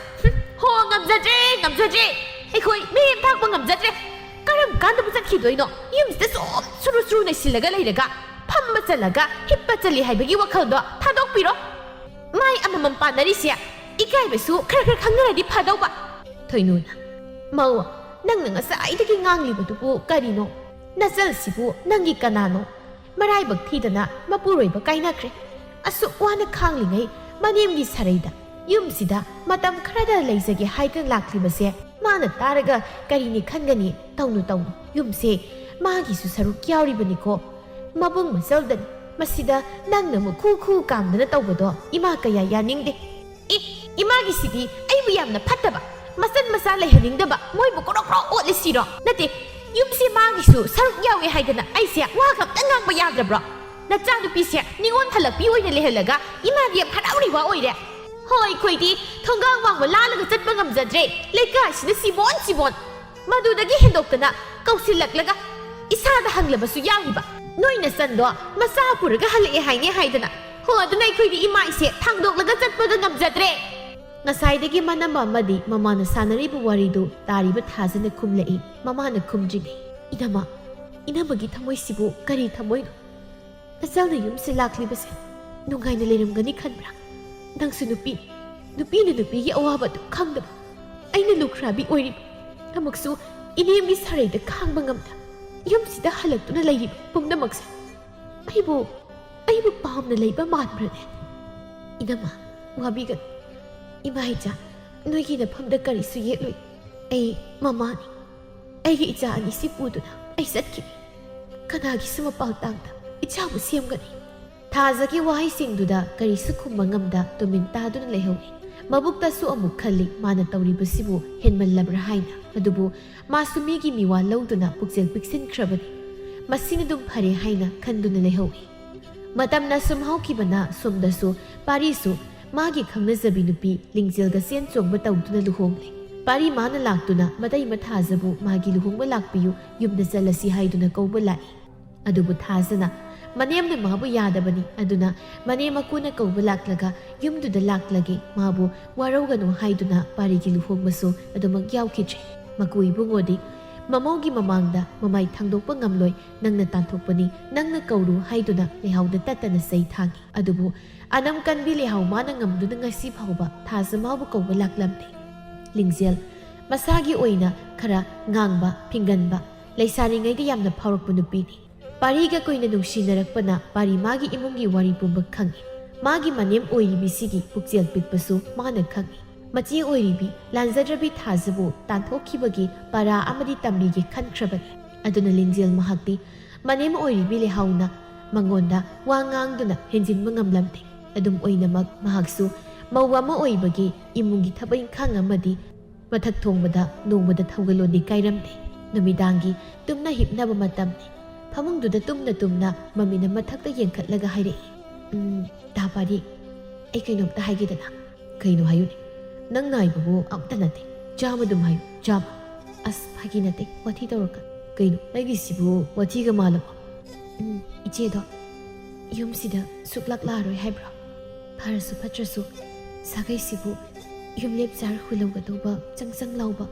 ꯍꯣ ꯉꯝꯖꯗ꯭ꯔꯦ ꯑꯩꯈꯣꯏ ꯃꯤꯔꯦꯝ ꯊꯥꯛꯄ ꯉꯝꯖꯗ꯭ꯔꯦ ꯀꯔꯝ ꯀꯥꯟꯗꯕꯨ ꯆꯠꯈꯤꯗꯣꯏꯅꯣ ꯌꯨꯝꯁꯤꯗ ꯁꯨꯝ ꯁꯨꯔꯨ ꯅꯩꯁꯤꯜꯂꯒ ꯂꯩꯔꯒ ꯐꯝꯕ ꯆꯠꯂꯒ ꯍꯤꯞꯄ ꯆꯠꯂꯤ ꯍꯥꯏꯕꯒꯤ ꯋꯥꯈꯜꯗꯣ ꯊꯥꯗꯣꯛꯄꯤꯔꯣ ꯃꯥꯏ ꯑꯃꯃꯝ ꯄꯥꯟꯅꯔꯤꯁꯦ ꯏꯀꯥꯏꯕꯁꯨ ꯈꯔ ꯈꯪꯅꯔꯗꯤ ꯐꯗꯧꯕ ꯊꯣꯏꯅꯨꯅ ꯃꯧ ꯅꯪꯅ ꯉꯁꯥꯏꯗꯒꯤ ꯉꯥꯡꯂꯤꯕꯗꯨꯕꯨ ꯀꯔꯤꯅꯣ ꯅꯆꯜꯁꯤꯕꯨ ꯅꯪꯒꯤ ꯀꯅꯥꯅꯣ ꯃꯔꯥꯏꯕꯛ ꯊꯤꯗꯅ ꯃꯄꯨꯔꯣꯏꯕ ꯀꯥꯏꯅꯈ꯭ꯔꯦ ꯑꯁꯨꯛ ꯋꯥꯅ ꯈꯥꯡꯂꯤꯉꯩ ꯃꯅꯦꯝꯒꯤ ꯁꯥꯔꯩꯗ ꯌꯨꯝꯁꯤꯗ ꯃꯇꯝ ꯈꯔꯗ ꯂꯩꯖꯒꯦ ꯍꯥꯏꯗꯅ ꯂꯥꯛꯂꯤꯕꯁꯦ ꯃꯥꯅ ꯇꯥꯔꯒ ꯀꯔꯤꯅꯤ ꯈꯟꯒꯅꯤ ꯇꯧꯅꯨ ꯌꯨꯝꯁꯦ ꯃꯥꯒꯤꯁꯨ ꯁꯔꯨꯛ ꯌꯥꯎꯔꯤꯕꯅꯤꯀꯣ ꯃꯕꯨꯡ ꯃꯆꯜꯗꯅꯤ ꯃꯁꯤꯗ ꯅꯪꯅ ꯃꯨꯛ ꯈꯨ ꯀꯥꯝꯗꯅ ꯇꯧꯕꯗꯣ ꯏꯃꯥ ꯀꯌꯥ ꯌꯥꯅꯤꯡꯗꯦ ꯏꯃꯥꯒꯤꯁꯤꯗꯤ ꯑꯩꯕꯨ ꯌꯥꯝꯅ ꯐꯠꯇꯕ ꯃꯆꯟ ꯃꯆꯥ ꯂꯩꯍꯟꯅꯤꯡꯗꯕ ꯃꯣꯏꯕꯨ ꯀ꯭ꯔꯣꯛ ꯑꯣꯠꯂꯤꯁꯤꯔꯣ ꯅꯠꯇꯦ ꯌꯨꯝꯁꯤ ꯃꯥꯒꯤꯁꯨ ꯁꯔꯨꯛ ꯌꯥꯎꯋꯦ ꯍꯥꯏꯗꯅ ꯑꯩꯁꯦ ꯋꯥ ꯈꯛꯇ ꯉꯥꯡꯕ ꯌꯥꯗ꯭ꯔꯕ꯭ꯔꯣ ꯅꯆꯥꯅꯨꯄꯤꯁꯦ ꯅꯤꯉꯣꯜ ꯍꯜꯂꯛꯄꯤ ꯑꯣꯏꯅ ꯂꯩꯍꯜꯂꯒ ꯏꯃꯥꯗꯤ ꯌꯥꯝ ꯍꯔꯥꯎꯔꯤꯕ ꯑꯣꯏꯔꯦ ꯍꯣꯏ ꯑꯩꯈꯣꯏꯗꯤ ꯊꯣꯡꯒꯥꯡ ꯋꯥꯡꯕ ꯂꯥꯜꯂꯒ ꯆꯠꯄ ꯉꯝꯖꯗ꯭ꯔꯦ ꯂꯩꯀꯥꯏꯁꯤꯗ ꯁꯤꯕꯣꯟ ꯃꯗꯨꯗꯒꯤ ꯍꯦꯟꯗꯣꯛꯇꯅ ꯀꯧꯁꯤꯜꯂꯛꯂꯒ ꯏꯁꯥꯗ ꯍꯪꯂꯕꯁꯨ ꯌꯥꯎꯔꯤꯕ ꯅꯣꯏ ꯅꯆꯟꯗꯣ ꯃꯆꯥ ꯄꯨꯔꯒ ꯍꯜꯂꯛꯑꯦ ꯍꯥꯏꯗꯅ ꯍꯣ ꯑꯗꯨꯅ ꯑꯩꯈꯣꯏꯗꯤ ꯏꯃꯥꯏꯁꯦ ꯊꯥꯡꯗꯣꯛꯂꯒ ꯆꯠꯄꯒ ꯉꯝꯖꯗ꯭ꯔꯦ ꯉꯁꯥꯏꯗꯒꯤ ꯃꯅꯝ ꯑꯃꯗꯤ ꯃꯃꯥꯅ ꯁꯥꯟꯅꯔꯤꯕ ꯋꯥꯔꯤꯗꯨ ꯇꯥꯔꯤꯕ ꯊꯥꯖꯅ ꯈꯨꯝꯂꯛꯏ ꯃꯃꯥꯅ ꯈꯨꯝꯗ꯭ꯔꯤꯉꯩ ꯏꯅꯝꯃꯒꯤ ꯊꯃꯣꯏꯁꯤꯕꯨ ꯀꯔꯤ ꯊꯃꯣꯏꯅꯣ ꯅꯆꯜꯅ ꯌꯨꯝꯁꯦ ꯂꯥꯛꯂꯤꯕꯁꯦ ꯅꯨꯡꯉꯥꯏꯅ ꯂꯩꯔꯝꯒꯅꯤ ꯈꯟꯕ꯭ꯔꯥ ꯅꯪꯁꯨ ꯅꯨꯄꯤꯅ ꯅꯨꯄꯤꯒꯤ ꯑꯋꯥꯕ ꯑꯗꯨ ꯈꯪꯗꯕ ꯑꯩꯅ ꯂꯨꯈ꯭ꯔꯥꯕꯤ ꯑꯣꯏꯔꯤꯕ ꯑꯃꯨꯛꯁꯨ ꯏꯅꯦꯝꯒꯤ ꯁꯔꯩꯗ ꯈꯥꯡꯕ ꯉꯝꯗ ꯌꯨꯝꯁꯤꯗ ꯍꯜꯂꯛꯇꯨꯅ ꯂꯩꯔꯤꯕ ꯄꯨꯝꯅꯃꯛꯁꯦ ꯑꯩꯕꯨ ꯄꯥꯝꯅ ꯂꯩꯕ ꯃꯥꯟꯕ꯭ꯔꯅꯦ ꯏꯅꯝꯃ ꯋꯥꯕꯤꯒꯅꯨ ꯏꯃꯥ ꯏꯆꯥ ꯅꯣꯏꯒꯤ ꯅꯐꯝꯗ ꯀꯔꯤꯁꯨ ꯌꯦꯠꯂꯣꯏ ꯑꯩ ꯃꯃꯥꯅꯤ ꯑꯩꯒꯤ ꯏꯆꯥ ꯑꯅꯤꯁꯤ ꯄꯨꯗꯨꯅ ꯑꯩ ꯆꯠꯈꯤꯅꯤ ꯀꯅꯥꯒꯤꯁꯨ ꯃꯄꯥꯜ ꯇꯥꯡꯗ ꯏꯆꯥꯕꯨ ꯁꯦꯝꯒꯅꯤ ꯊꯥꯖꯒꯤ ꯋꯥꯍꯩꯁꯤꯡꯗꯨꯗ ꯀꯔꯤꯁꯨ ꯈꯨꯝꯕ ꯉꯝꯗ ꯇꯨꯃꯤꯟ ꯇꯥꯗꯨꯅ ꯂꯩꯍꯧꯏ ꯃꯕꯨꯛꯇꯁꯨ ꯑꯃꯨꯛ ꯈꯜꯂꯤ ꯃꯥꯅ ꯇꯧꯔꯤꯕꯁꯤꯕꯨ ꯍꯦꯟꯃꯜꯂꯕ꯭ꯔꯥ ꯍꯥꯏꯅ ꯑꯗꯨꯕꯨ ꯃꯥꯁꯨ ꯃꯤꯒꯤ ꯃꯤꯋꯥ ꯂꯧꯗꯨꯅ ꯄꯨꯛꯆꯦꯜ ꯄꯤꯛꯁꯤꯟꯈ꯭ꯔꯕꯅꯤ ꯃꯁꯤꯅ ꯑꯗꯨꯝ ꯐꯔꯦ ꯍꯥꯏꯅ ꯈꯟꯗꯨꯅ ꯂꯩꯍꯧꯏ ꯃꯇꯝꯅ ꯁꯨꯝ ꯍꯧꯈꯤꯕꯅ ꯁꯣꯝꯗꯁꯨ ꯄꯥꯔꯤꯁꯨ ꯃꯥꯒꯤ ꯈꯪꯅꯖꯕꯤ ꯅꯨꯄꯤ ꯂꯤꯡꯖꯦꯜꯒ ꯆꯦꯟ ꯆꯣꯡꯕ ꯇꯧꯗꯨꯅ ꯂꯨꯍꯣꯡꯂꯦ ꯄꯥꯔꯤ ꯃꯥꯅ ꯂꯥꯛꯇꯨꯅ ꯃꯇꯩ ꯃꯊꯥꯖꯕꯨ ꯃꯥꯒꯤ ꯂꯨꯍꯣꯡꯕ ꯂꯥꯛꯄꯤꯌꯨ ꯌꯨꯝꯗ ꯆꯠꯂꯁꯤ ꯍꯥꯏꯗꯨꯅ ꯀꯧꯕ ꯂꯥꯛꯏ ꯑꯗꯨꯕꯨ ꯊꯥꯖꯅ ꯃꯅꯦꯝꯅ ꯃꯥꯕꯨ ꯌꯥꯗꯕꯅꯤ ꯑꯗꯨꯅ ꯃꯅꯦꯝ ꯃꯀꯨꯅ ꯀꯧꯕ ꯂꯥꯛꯂꯒ ꯌꯨꯝꯗꯨꯗ ꯂꯥꯛꯂꯒꯦ ꯃꯥꯕꯨ ꯋꯥꯔꯧꯒꯅꯨ ꯍꯥꯏꯗꯨꯅ ꯄꯥꯔꯤꯒꯤ ꯂꯨꯍꯣꯡꯕꯁꯨ ꯑꯗꯨꯃꯛ ꯌꯥꯎꯈꯤꯗ꯭ꯔꯦ ꯃꯀꯨ ꯏꯕꯨꯡꯉꯣꯗꯤ ꯃꯃꯧꯒꯤ ꯃꯃꯥꯡꯗ ꯃꯃꯥꯏ ꯊꯥꯡꯗꯣꯛꯄ ꯉꯝꯂꯣꯏ ꯅꯪꯅ ꯇꯥꯟꯊꯣꯛꯄꯅꯤ ꯅꯪꯅ ꯀꯧꯔꯨ ꯍꯥꯏꯗꯨꯅ ꯂꯩꯍꯥꯎꯗ ꯇꯠꯇꯅ ꯆꯩ ꯊꯥꯡꯉꯤ ꯑꯗꯨꯕꯨ ꯑꯅꯝ ꯀꯟꯕꯤ ꯂꯩꯍꯥꯎ ꯃꯥꯅ ꯉꯝꯗꯨꯅ ꯉꯁꯤ ꯐꯥꯎꯕ ꯊꯥꯖ ꯃꯥꯕꯨ ꯀꯧꯕ ꯂꯥꯛꯂꯝꯗꯦ ꯂꯤꯡꯖꯦꯜ ꯃꯁꯥꯒꯤ ꯑꯣꯏꯅ ꯈꯔ ꯉꯥꯡꯕ ꯐꯤꯡꯒꯟꯕ ꯂꯩꯁꯥꯔꯤꯉꯩꯗ ꯌꯥꯝꯅ ꯐꯥꯎꯔꯛꯄ ꯅꯨꯄꯤꯅꯤ ꯄꯥꯔꯤꯒ ꯀꯨꯏꯅ ꯅꯨꯡꯁꯤꯅꯔꯛꯄꯅ ꯄꯥꯔꯤ ꯃꯥꯒꯤ ꯏꯃꯨꯡꯒꯤ ꯋꯥꯔꯤ ꯄꯨꯝꯕ ꯈꯪꯏ ꯃꯥꯒꯤ ꯃꯅꯦꯝ ꯑꯣꯏꯔꯤꯕꯤꯁꯤꯒꯤ ꯄꯨꯛꯆꯦꯜ ꯄꯤꯛꯄꯁꯨ ꯃꯥꯅ ꯈꯪꯏ ꯃꯆꯦ ꯑꯣꯏꯔꯤꯕꯤ ꯂꯥꯟꯖꯗ꯭ꯔꯕꯤ ꯊꯥꯖꯕꯨ ꯇꯥꯟꯊꯣꯛꯈꯤꯕꯒꯤ ꯄꯔꯥ ꯑꯃꯗꯤ ꯇꯝꯕꯤꯒꯦ ꯈꯟꯈ꯭ꯔꯕꯅꯤ ꯑꯗꯨꯅ ꯂꯤꯡꯖꯦꯜ ꯃꯍꯥꯛꯇꯤ ꯃꯅꯦꯝ ꯑꯣꯏꯔꯤꯕꯤ ꯂꯩꯍꯥꯎꯅ ꯃꯉꯣꯟꯗ ꯋꯥ ꯉꯥꯡꯗꯨꯅ ꯍꯦꯟꯖꯤꯟꯕ ꯉꯝꯂꯝꯗꯦ ꯑꯗꯨꯝ ꯑꯣꯏꯅꯃꯛ ꯃꯍꯥꯛꯁꯨ ꯃꯧ ꯑꯃ ꯑꯣꯏꯕꯒꯤ ꯏꯃꯨꯡꯒꯤ ꯊꯕꯛ ꯏꯪꯈꯥꯡ ꯑꯃꯗꯤ ꯃꯊꯛ ꯊꯣꯡꯕꯗ ꯅꯣꯡꯃꯗ ꯊꯧꯒꯜꯂꯣꯟꯗꯤ ꯀꯥꯏꯔꯝꯗꯦ ꯅꯨꯃꯤꯗꯥꯡꯒꯤ ꯇꯨꯝꯅ ꯍꯤꯞꯅꯕ ꯃꯇꯝꯅꯤ ꯐꯃꯨꯡꯗꯨꯗ ꯇꯨꯝꯅ ꯃꯃꯤꯅ ꯃꯊꯛꯇ ꯌꯦꯡꯈꯠꯂꯒ ꯍꯥꯏꯔꯛꯏ ꯇꯥ ꯄꯥꯔꯤ ꯑꯩ ꯀꯩꯅꯣꯝꯇ ꯍꯥꯏꯒꯦꯗꯅ ꯀꯩꯅꯣ ꯍꯥꯏꯌꯨꯅꯦ ꯅꯪ ꯅꯥꯏꯕꯕꯨ ꯑꯝꯇ ꯅꯠꯇꯦ ꯆꯥꯝꯃ ꯑꯗꯨꯝ ꯍꯥꯏꯌꯨ ꯆꯥꯝꯃ ꯑꯁ ꯐꯥꯒꯤ ꯅꯠꯇꯦ ꯋꯥꯊꯤ ꯇꯧꯔꯛꯀ ꯀꯩꯅꯣ ꯑꯩꯒꯤꯁꯤꯕꯨ ꯋꯥꯊꯤꯒ ꯃꯥꯜꯂꯕꯣ ꯏꯆꯦꯗꯣ ꯌꯨꯝꯁꯤꯗ ꯁꯨꯛꯂꯥꯛ ꯂꯥꯛꯑꯔꯣꯏ ꯍꯥꯏꯕ꯭ꯔꯣ ꯐꯔꯁꯨ ꯐꯠꯇ꯭ꯔꯁꯨ ꯁꯥꯒꯩꯁꯤꯕꯨ ꯌꯨꯝꯂꯦꯞ ꯆꯥꯔ ꯍꯨꯜꯍꯧꯒꯗꯧꯕ ꯆꯪ ꯂꯥꯎꯕ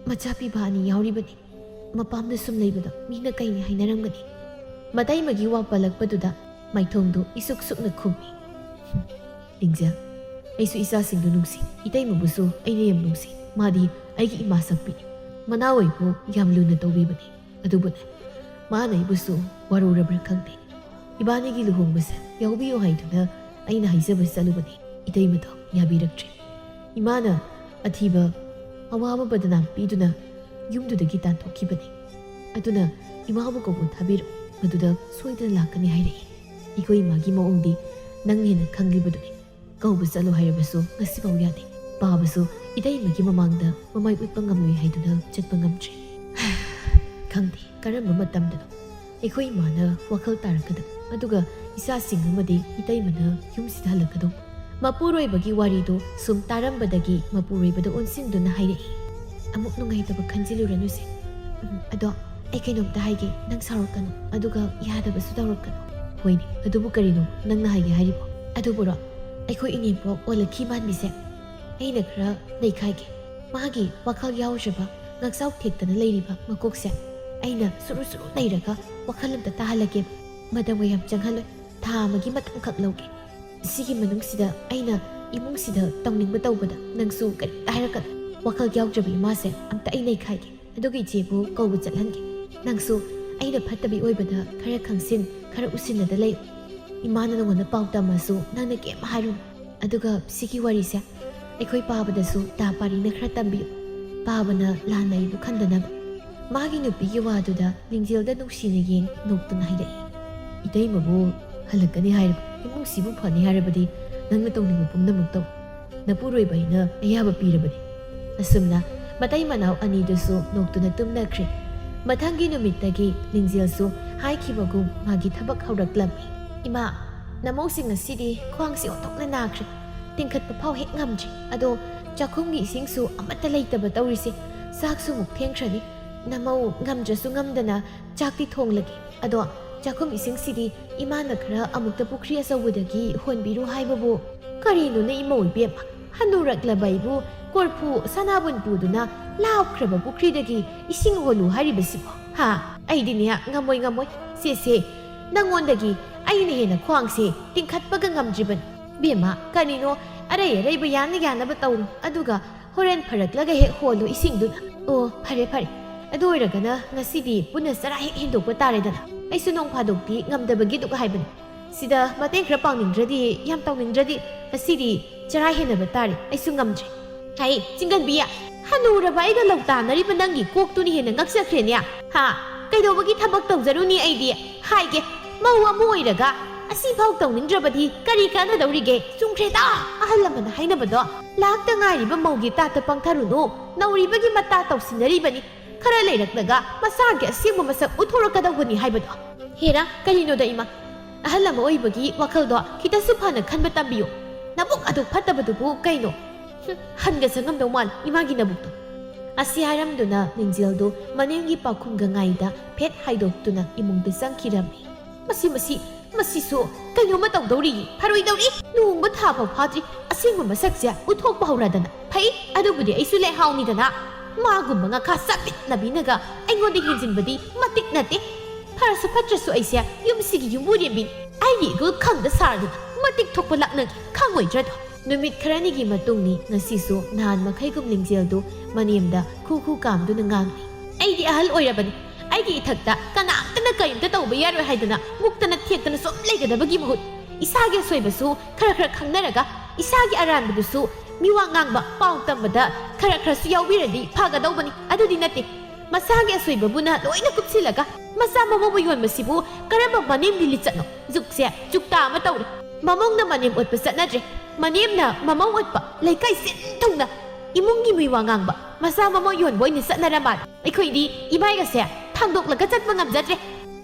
ꯃꯆꯥ ꯄꯤꯕ ꯑꯅꯤ ꯌꯥꯎꯔꯤꯕꯅꯤ ꯃꯄꯥꯝꯗ ꯁꯨꯝ ꯂꯩꯕꯗ ꯃꯤꯅ ꯀꯩꯅꯤ ꯍꯥꯏꯅꯔꯝꯒꯅꯤ ꯃꯇꯩꯃꯒꯤ ꯋꯥ ꯄꯜꯂꯛꯄꯗꯨꯗ ꯃꯥꯏꯊꯣꯡꯗꯨ ꯏꯁꯨꯛ ꯁꯨꯛꯅ ꯈꯨꯝꯃꯤ ꯂꯤꯡꯖꯦꯜ ꯑꯩꯁꯨ ꯏꯆꯥꯁꯤꯡꯗꯨ ꯅꯨꯡꯁꯤ ꯏꯇꯩꯃꯕꯨꯁꯨ ꯑꯩꯅ ꯌꯥꯝ ꯅꯨꯡꯁꯤ ꯃꯥꯗꯤ ꯑꯩꯒꯤ ꯏꯃꯥ ꯁꯛꯄꯤꯅꯤ ꯃꯅꯥꯎ ꯑꯩꯕꯨ ꯌꯥꯝ ꯂꯨꯅ ꯇꯧꯕꯤꯕꯅꯤ ꯑꯗꯨꯕꯨꯅꯦ ꯃꯥꯅ ꯑꯩꯕꯨꯁꯨ ꯋꯥꯔꯧꯔꯕ꯭ꯔꯥ ꯈꯪꯗꯦ ꯏꯕꯥꯅꯤꯒꯤ ꯂꯨꯍꯣꯡꯕꯁꯦ ꯌꯥꯎꯕꯤꯌꯨ ꯍꯥꯏꯗꯨꯅ ꯑꯩꯅ ꯍꯥꯏꯖꯕ ꯆꯠꯂꯨꯕꯅꯤ ꯏꯇꯩꯃꯗꯣ ꯌꯥꯕꯤꯔꯛꯇ꯭ꯔꯦ ꯏꯃꯥꯅ ꯑꯊꯤꯕ ꯑꯋꯥꯕ ꯕꯗꯅꯥꯝ ꯄꯤꯗꯨꯅ ꯌꯨꯝꯗꯨꯗꯒꯤ ꯇꯥꯟꯊꯣꯛꯈꯤꯕꯅꯤ ꯑꯗꯨꯅ ꯏꯃꯥꯕꯨ ꯀꯧꯕ ꯊꯥꯕꯤꯔꯛꯎ ꯃꯗꯨꯗ ꯁꯣꯏꯗꯅ ꯂꯥꯛꯀꯅꯤ ꯍꯥꯏꯔꯛꯏ ꯑꯩꯈꯣꯏ ꯏꯃꯥꯒꯤ ꯃꯑꯣꯡꯗꯤ ꯅꯪ ꯍꯦꯟꯅ ꯈꯪꯂꯤꯕꯗꯨꯅꯤ ꯀꯧꯕ ꯆꯠꯂꯣ ꯍꯥꯏꯔꯕꯁꯨ ꯉꯁꯤꯐꯥꯎ ꯌꯥꯗꯦ ꯄꯥꯕꯁꯨ ꯏꯇꯩꯃꯒꯤ ꯃꯃꯥꯡꯗ ꯃꯃꯥꯏ ꯎꯠꯄ ꯉꯝꯂꯣꯏ ꯍꯥꯏꯗꯨꯅ ꯆꯠꯄ ꯉꯝꯗ꯭ꯔꯦ ꯈꯪꯗꯦ ꯀꯔꯝꯕ ꯃꯇꯝꯗꯅꯣ ꯑꯩꯈꯣꯏ ꯏꯃꯥꯅ ꯋꯥꯈꯜ ꯇꯥꯔꯛꯀꯗꯕ ꯑꯗꯨꯒ ꯏꯆꯥꯁꯤꯡ ꯑꯃꯗꯤ ꯏꯇꯩꯃꯅ ꯌꯨꯝꯁꯤꯗ ꯍꯜꯂꯛꯀꯗꯧꯕ ꯃꯄꯨꯔꯣꯏꯕꯒꯤ ꯋꯥꯔꯤꯗꯨ ꯁꯨꯝ ꯇꯥꯔꯝꯕꯗꯒꯤ ꯃꯄꯨꯔꯣꯏꯕꯗ ꯑꯣꯟꯁꯤꯟꯗꯨꯅ ꯍꯥꯏꯔꯛꯏ ꯑꯃꯨꯛ ꯅꯨꯡꯉꯥꯏꯇꯕ ꯈꯟꯖꯤꯜꯂꯨꯔꯅꯨꯁꯦ ꯑꯗꯣ ꯑꯩ ꯀꯩꯅꯣꯝꯇ ꯍꯥꯏꯒꯦ ꯅꯪ ꯁꯥꯎꯔꯛꯀꯅꯨ ꯑꯗꯨꯒ ꯌꯥꯗꯕꯁꯨ ꯇꯧꯔꯛꯀꯅꯨ ꯍꯣꯏꯅꯦ ꯑꯗꯨꯕꯨ ꯀꯔꯤꯅꯣ ꯅꯪꯅ ꯍꯥꯏꯒꯦ ꯍꯥꯏꯔꯤꯕꯣ ꯑꯗꯨꯕꯨꯔꯣ ꯑꯩꯈꯣꯏ ꯏꯅꯦꯝꯄꯣꯛ ꯑꯣꯜꯂꯛꯈꯤ ꯃꯥꯟꯕꯤꯁꯦ ꯑꯩꯅ ꯈꯔ ꯅꯩꯈꯥꯏꯒꯦ ꯃꯥꯒꯤ ꯋꯥꯈꯜ ꯌꯥꯎꯖꯕ ꯉꯛꯆꯥꯎ ꯊꯦꯛꯇꯅ ꯂꯩꯔꯤꯕ ꯃꯀꯣꯛꯁꯦ ꯑꯩꯅ ꯁꯨꯔꯨ ꯂꯩꯔꯒ ꯋꯥꯈꯜ ꯑꯝꯇ ꯇꯥꯍꯜꯂꯒꯦꯕ ꯃꯇꯝꯒ ꯌꯥꯝ ꯆꯪꯍꯜꯂꯣꯏ ꯊꯥ ꯑꯃꯒꯤ ꯃꯇꯝꯈꯛ ꯂꯧꯒꯦ ꯁꯤꯒꯤ ꯃꯅꯨꯡꯁꯤꯗ ꯑꯩꯅ ꯏꯃꯨꯡꯁꯤꯗ ꯇꯧꯅꯤꯡꯕ ꯇꯧꯕꯗ ꯅꯪꯁꯨ ꯀꯔꯤꯝꯇ ꯍꯥꯏꯔꯛꯀꯅꯨ ꯋꯥꯈꯜ ꯌꯥꯎꯖꯕ ꯏꯃꯥꯁꯦ ꯑꯝꯇ ꯑꯩ ꯅꯩꯈꯥꯏꯒꯦ ꯑꯗꯨꯒ ꯏꯆꯦꯕꯨ ꯀꯧꯕ ꯆꯠꯍꯟꯒꯦ ꯅꯪꯁꯨ ꯑꯩꯅ ꯐꯠꯇꯕꯤ ꯑꯣꯏꯕꯗ ꯈꯔ ꯈꯪꯁꯤꯟ ꯈꯔ ꯎꯁꯤꯟꯅꯗ ꯂꯩ ꯏꯃꯥꯅ ꯅꯉꯣꯟꯗ ꯄꯥꯎ ꯇꯝꯃꯁꯨ ꯅꯪꯅ ꯀꯩꯝ ꯍꯥꯏꯔꯨꯅꯨ ꯑꯗꯨꯒ ꯁꯤꯒꯤ ꯋꯥꯔꯤꯁꯦ ꯑꯩꯈꯣꯏ ꯄꯥꯕꯗꯁꯨ ꯇꯥ ꯄꯥꯔꯤꯅ ꯈꯔ ꯇꯝꯕꯤꯌꯨ ꯄꯥꯕꯅ ꯂꯥꯟꯅ ꯑꯩꯕꯨ ꯈꯟꯗꯅꯕ ꯃꯥꯒꯤ ꯅꯨꯄꯤꯒꯤ ꯋꯥꯗꯨꯗ ꯂꯤꯡꯖꯦꯜꯗ ꯅꯨꯡꯁꯤꯅ ꯅꯣꯛꯇꯨꯅ ꯍꯥꯏꯔꯛꯏ ꯏꯇꯩꯃꯕꯨ ꯍꯜꯂꯛꯀꯅꯤ ꯍꯥꯏꯔꯕ ꯏꯃꯨꯡꯁꯤꯕꯨ ꯐꯅꯤ ꯍꯥꯏꯔꯕꯗꯤ ꯅꯪꯅ ꯇꯧꯅꯤꯡꯕ ꯄꯨꯝꯅꯃꯛ ꯇꯧ ꯅꯄꯨꯔꯣꯏꯕ ꯑꯩꯅ ꯑꯌꯥꯕ ꯄꯤꯔꯕꯅꯤ ꯑꯁꯨꯝꯅ ꯃꯇꯩ ꯃꯅꯥꯎ ꯑꯅꯤꯗꯨꯁꯨ ꯅꯣꯛꯇꯨꯅ ꯇꯨꯝꯅꯈ꯭ꯔꯦ ꯃꯊꯪꯒꯤ ꯅꯨꯃꯤꯠꯇꯒꯤ ꯂꯤꯡꯖꯦꯜꯁꯨ ꯍꯥꯏꯈꯤꯕꯒꯨꯝ ꯃꯥꯒꯤ ꯊꯕꯛ ꯍꯧꯔꯛꯂꯝꯃꯤ ꯏꯃꯥ ꯅꯃꯧꯁꯤꯡ ꯉꯁꯤꯗꯤ ꯈ꯭ꯋꯥꯡꯁꯤ ꯑꯣꯟꯊꯣꯛꯅ ꯅꯥꯈ꯭ꯔꯦ ꯇꯤꯡꯈꯠꯄ ꯐꯥꯎ ꯍꯦꯛ ꯉꯝꯗ꯭ꯔꯤ ꯑꯗꯣ ꯆꯥꯛꯈꯨꯝꯒꯤ ꯏꯁꯤꯡꯁꯨ ꯑꯃꯠꯇ ꯂꯩꯇꯕ ꯇꯧꯔꯤꯁꯦ ꯆꯥꯛꯁꯨ ꯑꯃꯨꯛ ꯊꯦꯡꯈ꯭ꯔꯅꯤ ꯅꯃꯧ ꯉꯝꯗ꯭ꯔꯁꯨ ꯉꯝꯗꯅ ꯆꯥꯛꯇꯤ ꯊꯣꯡꯂꯒꯦ ꯑꯗꯣ ꯆꯥꯛꯈꯨꯝ ꯏꯁꯤꯡꯁꯤꯗꯤ ꯏꯃꯥꯅ ꯈꯔ ꯑꯃꯨꯛꯇ ꯄꯨꯈ꯭ꯔꯤ ꯑꯆꯧꯕꯗꯒꯤ ꯍꯣꯟꯕꯤꯔꯨ ꯍꯥꯏꯕꯕꯨ ꯀꯔꯤꯅꯣꯅꯦ ꯏꯃꯧ ꯏꯕꯦꯝꯃ ꯍꯟꯅꯨꯔꯛꯂꯕ ꯑꯩꯕꯨ ꯀꯣꯔꯐꯨ ꯁꯅꯥꯕꯨꯟ ꯄꯨꯗꯨꯅ ꯂꯥꯞꯈ꯭ꯔꯕ ꯄꯨꯈ꯭ꯔꯤꯗꯒꯤ ꯏꯁꯤꯡ ꯍꯣꯜꯂꯨ ꯍꯥꯏꯔꯤꯕꯁꯤꯕꯣ ꯍꯥ ꯑꯩꯗꯤꯅꯦ ꯉꯝꯃꯣꯏ ꯁꯦ ꯅꯪꯉꯣꯟꯗꯒꯤ ꯑꯩꯅ ꯍꯦꯟꯅ ꯈ꯭ꯋꯥꯡꯁꯦ ꯇꯤꯡꯈꯠꯄꯒ ꯉꯝꯗ꯭ꯔꯤꯕꯅꯤ ꯕꯦꯝꯃ ꯀꯔꯤꯅꯣ ꯑꯔꯩ ꯑꯔꯩꯕ ꯌꯥꯅꯕ ꯇꯧꯔꯨ ꯑꯗꯨꯒ ꯍꯣꯔꯦꯟ ꯐꯔꯛꯂꯒ ꯍꯦꯛ ꯍꯣꯜꯂꯨ ꯏꯁꯤꯡꯗꯨꯅ ꯑꯣ ꯐꯔꯦ ꯑꯗꯨ ꯑꯣꯏꯔꯒꯅ ꯉꯁꯤꯗꯤ ꯄꯨꯟꯅ ꯆꯔꯥ ꯍꯦꯛ ꯍꯦꯟꯗꯣꯛꯄ ꯇꯥꯔꯦꯗꯅ ꯑꯩꯁꯨ ꯅꯣꯡ ꯐꯥꯗꯣꯛꯇꯤ ꯉꯝꯗꯕꯒꯤ ꯑꯗꯨꯒ ꯍꯥꯏꯕꯅꯤ ꯁꯤꯗ ꯃꯇꯦꯡ ꯈꯔ ꯄꯥꯡꯅꯤꯡꯗ꯭ꯔꯗꯤ ꯌꯥꯝ ꯇꯧꯅꯤꯡꯗ꯭ꯔꯗꯤ ꯉꯁꯤꯗꯤ ꯆꯔꯥ ꯍꯦꯟꯅꯕ ꯇꯥꯔꯦ ꯑꯩꯁꯨ ꯉꯝꯗ꯭ꯔꯦ ꯍꯥꯏ ꯆꯤꯡꯒꯟꯕꯤꯌꯥ ꯍꯅꯨꯔꯕ ꯑꯩꯒ ꯂꯧ ꯇꯥꯟꯅꯔꯤꯕ ꯅꯪꯒꯤ ꯀꯣꯛꯇꯨꯅ ꯍꯦꯟꯅ ꯉꯛꯆꯈ꯭ꯔꯦꯅꯦ ꯍꯥ ꯀꯩꯗꯧꯕꯒꯤ ꯊꯕꯛ ꯇꯧꯖꯔꯨꯅꯤ ꯑꯩꯗꯤ ꯍꯥꯏꯒꯦ ꯃꯧ ꯑꯃ ꯑꯣꯏꯔꯒ ꯑꯁꯤꯐꯥꯎ ꯇꯧꯅꯤꯡꯗ꯭ꯔꯕꯗꯤ ꯀꯔꯤ ꯀꯥꯟꯅꯗꯧꯔꯤꯒꯦ ꯆꯨꯝꯈ꯭ꯔꯦꯗ ꯑꯍꯜ ꯂꯃꯟꯅ ꯍꯥꯏꯅꯕꯗꯣ ꯂꯥꯛꯇ ꯉꯥꯏꯔꯤꯕ ꯃꯧꯒꯤ ꯇꯥꯠꯇ ꯄꯪꯊꯔꯨꯅꯨ ꯅꯧꯔꯤꯕꯒꯤ ꯃꯇꯥ ꯇꯧꯁꯤꯟꯅꯔꯤꯕꯅꯤ ꯈꯔ ꯂꯩꯔꯛꯂꯒ ꯃꯁꯥꯒꯤ ꯑꯁꯦꯡꯕ ꯃꯁꯛ ꯎꯠꯊꯣꯔꯛꯀꯗꯧꯕꯅꯤ ꯍꯥꯏꯕꯗꯣ ꯍꯦꯔꯥ ꯀꯔꯤꯅꯣꯗ ꯏꯃꯥ ꯑꯍꯜ ꯑꯃ ꯑꯣꯏꯕꯒꯤ ꯋꯥꯈꯜꯗꯣ ꯈꯤꯇꯁꯨ ꯐꯅ ꯈꯟꯕ ꯇꯝꯕꯤꯌꯨ ꯅꯕꯨꯛ ꯑꯗꯨꯛ ꯐꯠꯇꯕꯗꯨꯕꯨ ꯀꯩꯅꯣ ꯍꯟꯒ ꯆꯪꯉꯝꯗꯧ ꯃꯥꯜꯂꯤ ꯏꯃꯥꯒꯤ ꯅꯕꯨꯛꯇꯣ ꯑꯁꯤ ꯍꯥꯏꯔꯝꯗꯨꯅ ꯂꯤꯡꯖꯦꯜꯗꯨ ꯃꯅꯦꯝꯒꯤ ꯄꯥꯎꯈꯨꯝꯒ ꯉꯥꯏꯗ ꯐꯦꯠ ꯍꯥꯏꯗꯣꯛꯇꯨꯅ ꯏꯃꯨꯡꯗ ꯆꯪꯈꯤꯔꯝꯃꯤ ꯃꯁꯤꯁꯨ ꯀꯩꯅꯣꯝꯃ ꯇꯧꯗꯧꯔꯤ ꯐꯔꯣꯏꯗꯧꯔꯤ ꯂꯨꯍꯣꯡꯕ ꯊꯥ ꯐꯥꯎ ꯐꯥꯗ꯭ꯔꯤ ꯑꯁꯦꯡꯕ ꯃꯁꯛꯁꯦ ꯎꯠꯊꯣꯛꯄ ꯍꯧꯔꯗꯅ ꯐꯩ ꯑꯗꯨꯕꯨꯗꯤ ꯑꯩꯁꯨ ꯂꯩꯍꯥꯎꯅꯤꯗꯅ ꯃꯥꯒꯨꯝꯕ ꯉꯈꯥ ꯆꯥꯕꯤꯠꯅꯕꯤꯅꯒ ꯑꯩꯉꯣꯟꯗ ꯍꯦꯟꯖꯤꯟꯕꯗꯤ ꯃꯇꯤꯛ ꯅꯠꯇꯦ ꯐꯔꯁꯨ ꯐꯠꯇ꯭ꯔꯁꯨ ꯑꯩꯁꯦ ꯌꯨꯝꯁꯤꯒꯤ ꯌꯨꯝꯕꯨꯔꯦꯝꯕꯤꯅꯤ ꯑꯩꯒꯤ ꯏꯒꯨꯜ ꯈꯪꯗ ꯁꯥꯔꯗꯨꯅ ꯃꯇꯤꯛ ꯊꯣꯛꯄ ꯂꯥꯛꯅꯒꯤ ꯈꯪꯉꯣꯏꯗ꯭ꯔꯗꯣ ꯅꯨꯃꯤꯠ ꯈꯔꯅꯤꯒꯤ ꯃꯇꯨꯡꯅꯤ ꯉꯁꯤꯁꯨ ꯅꯍꯥꯟ ꯃꯈꯩꯒꯨꯝ ꯂꯤꯡꯖꯦꯜꯗꯨ ꯃꯅꯦꯝꯗ ꯈꯨ ꯀꯥꯝꯗꯨꯅ ꯉꯥꯡꯂꯤ ꯑꯩꯗꯤ ꯑꯍꯜ ꯑꯣꯏꯔꯕꯅꯤ ꯑꯩꯒꯤ ꯏꯊꯛꯇ ꯀꯅꯥꯝꯇꯅ ꯀꯔꯤꯝꯇ ꯇꯧꯕ ꯌꯥꯔꯣꯏ ꯍꯥꯏꯗꯅ ꯃꯨꯛꯇꯅ ꯊꯦꯛꯇꯅ ꯁꯨꯝ ꯂꯩꯒꯗꯕꯒꯤ ꯃꯍꯨꯠ ꯏꯁꯥꯒꯤ ꯑꯁꯣꯏꯕꯁꯨ ꯈꯔ ꯈꯪꯅꯔꯒ ꯏꯁꯥꯒꯤ ꯑꯔꯥꯟꯕꯗꯨꯁꯨ ꯃꯤꯋꯥ ꯉꯥꯡꯕ ꯄꯥꯎ ꯇꯝꯕꯗ ꯈꯔꯁꯨ ꯌꯥꯎꯕꯤꯔꯗꯤ ꯐꯒꯗꯧꯕꯅꯤ ꯑꯗꯨꯗꯤ ꯅꯠꯇꯦ ꯃꯁꯥꯒꯤ ꯑꯁꯣꯏꯕꯕꯨꯅ ꯂꯣꯏꯅ ꯀꯨꯞꯁꯤꯜꯂꯒ ꯃꯆꯥ ꯃꯃꯧꯕ ꯌꯣꯟꯕꯁꯤꯕꯨ ꯀꯔꯝꯕ ꯃꯅꯦꯝꯒꯤ ꯂꯤꯆꯠꯅꯣ ꯖꯨꯛꯁꯦ ꯖꯨꯛꯇꯥ ꯑꯃ ꯇꯧꯔꯦ ꯃꯃꯧꯅ ꯃꯅꯦꯝ ꯑꯣꯠꯄ ꯆꯠꯅꯗ꯭ꯔꯦ ꯃꯅꯦꯝꯅ ꯃꯃꯧ ꯑꯣꯠꯄ ꯂꯩꯀꯥꯏ ꯁꯤꯟ ꯊꯨꯡꯅ ꯏꯃꯨꯡꯒꯤ ꯃꯤꯋꯥ ꯉꯥꯡꯕ ꯃꯆꯥ ꯃꯃꯧ ꯌꯣꯟꯕ ꯑꯣꯏꯅ ꯆꯠꯅꯔ ꯃꯥꯜꯂꯦ ꯑꯩꯈꯣꯏꯗꯤ ꯏꯃꯥꯏꯒꯁꯦ ꯊꯥꯡꯗꯣꯛꯂꯒ ꯆꯠꯄ ꯉꯝꯖꯗ꯭ꯔꯦ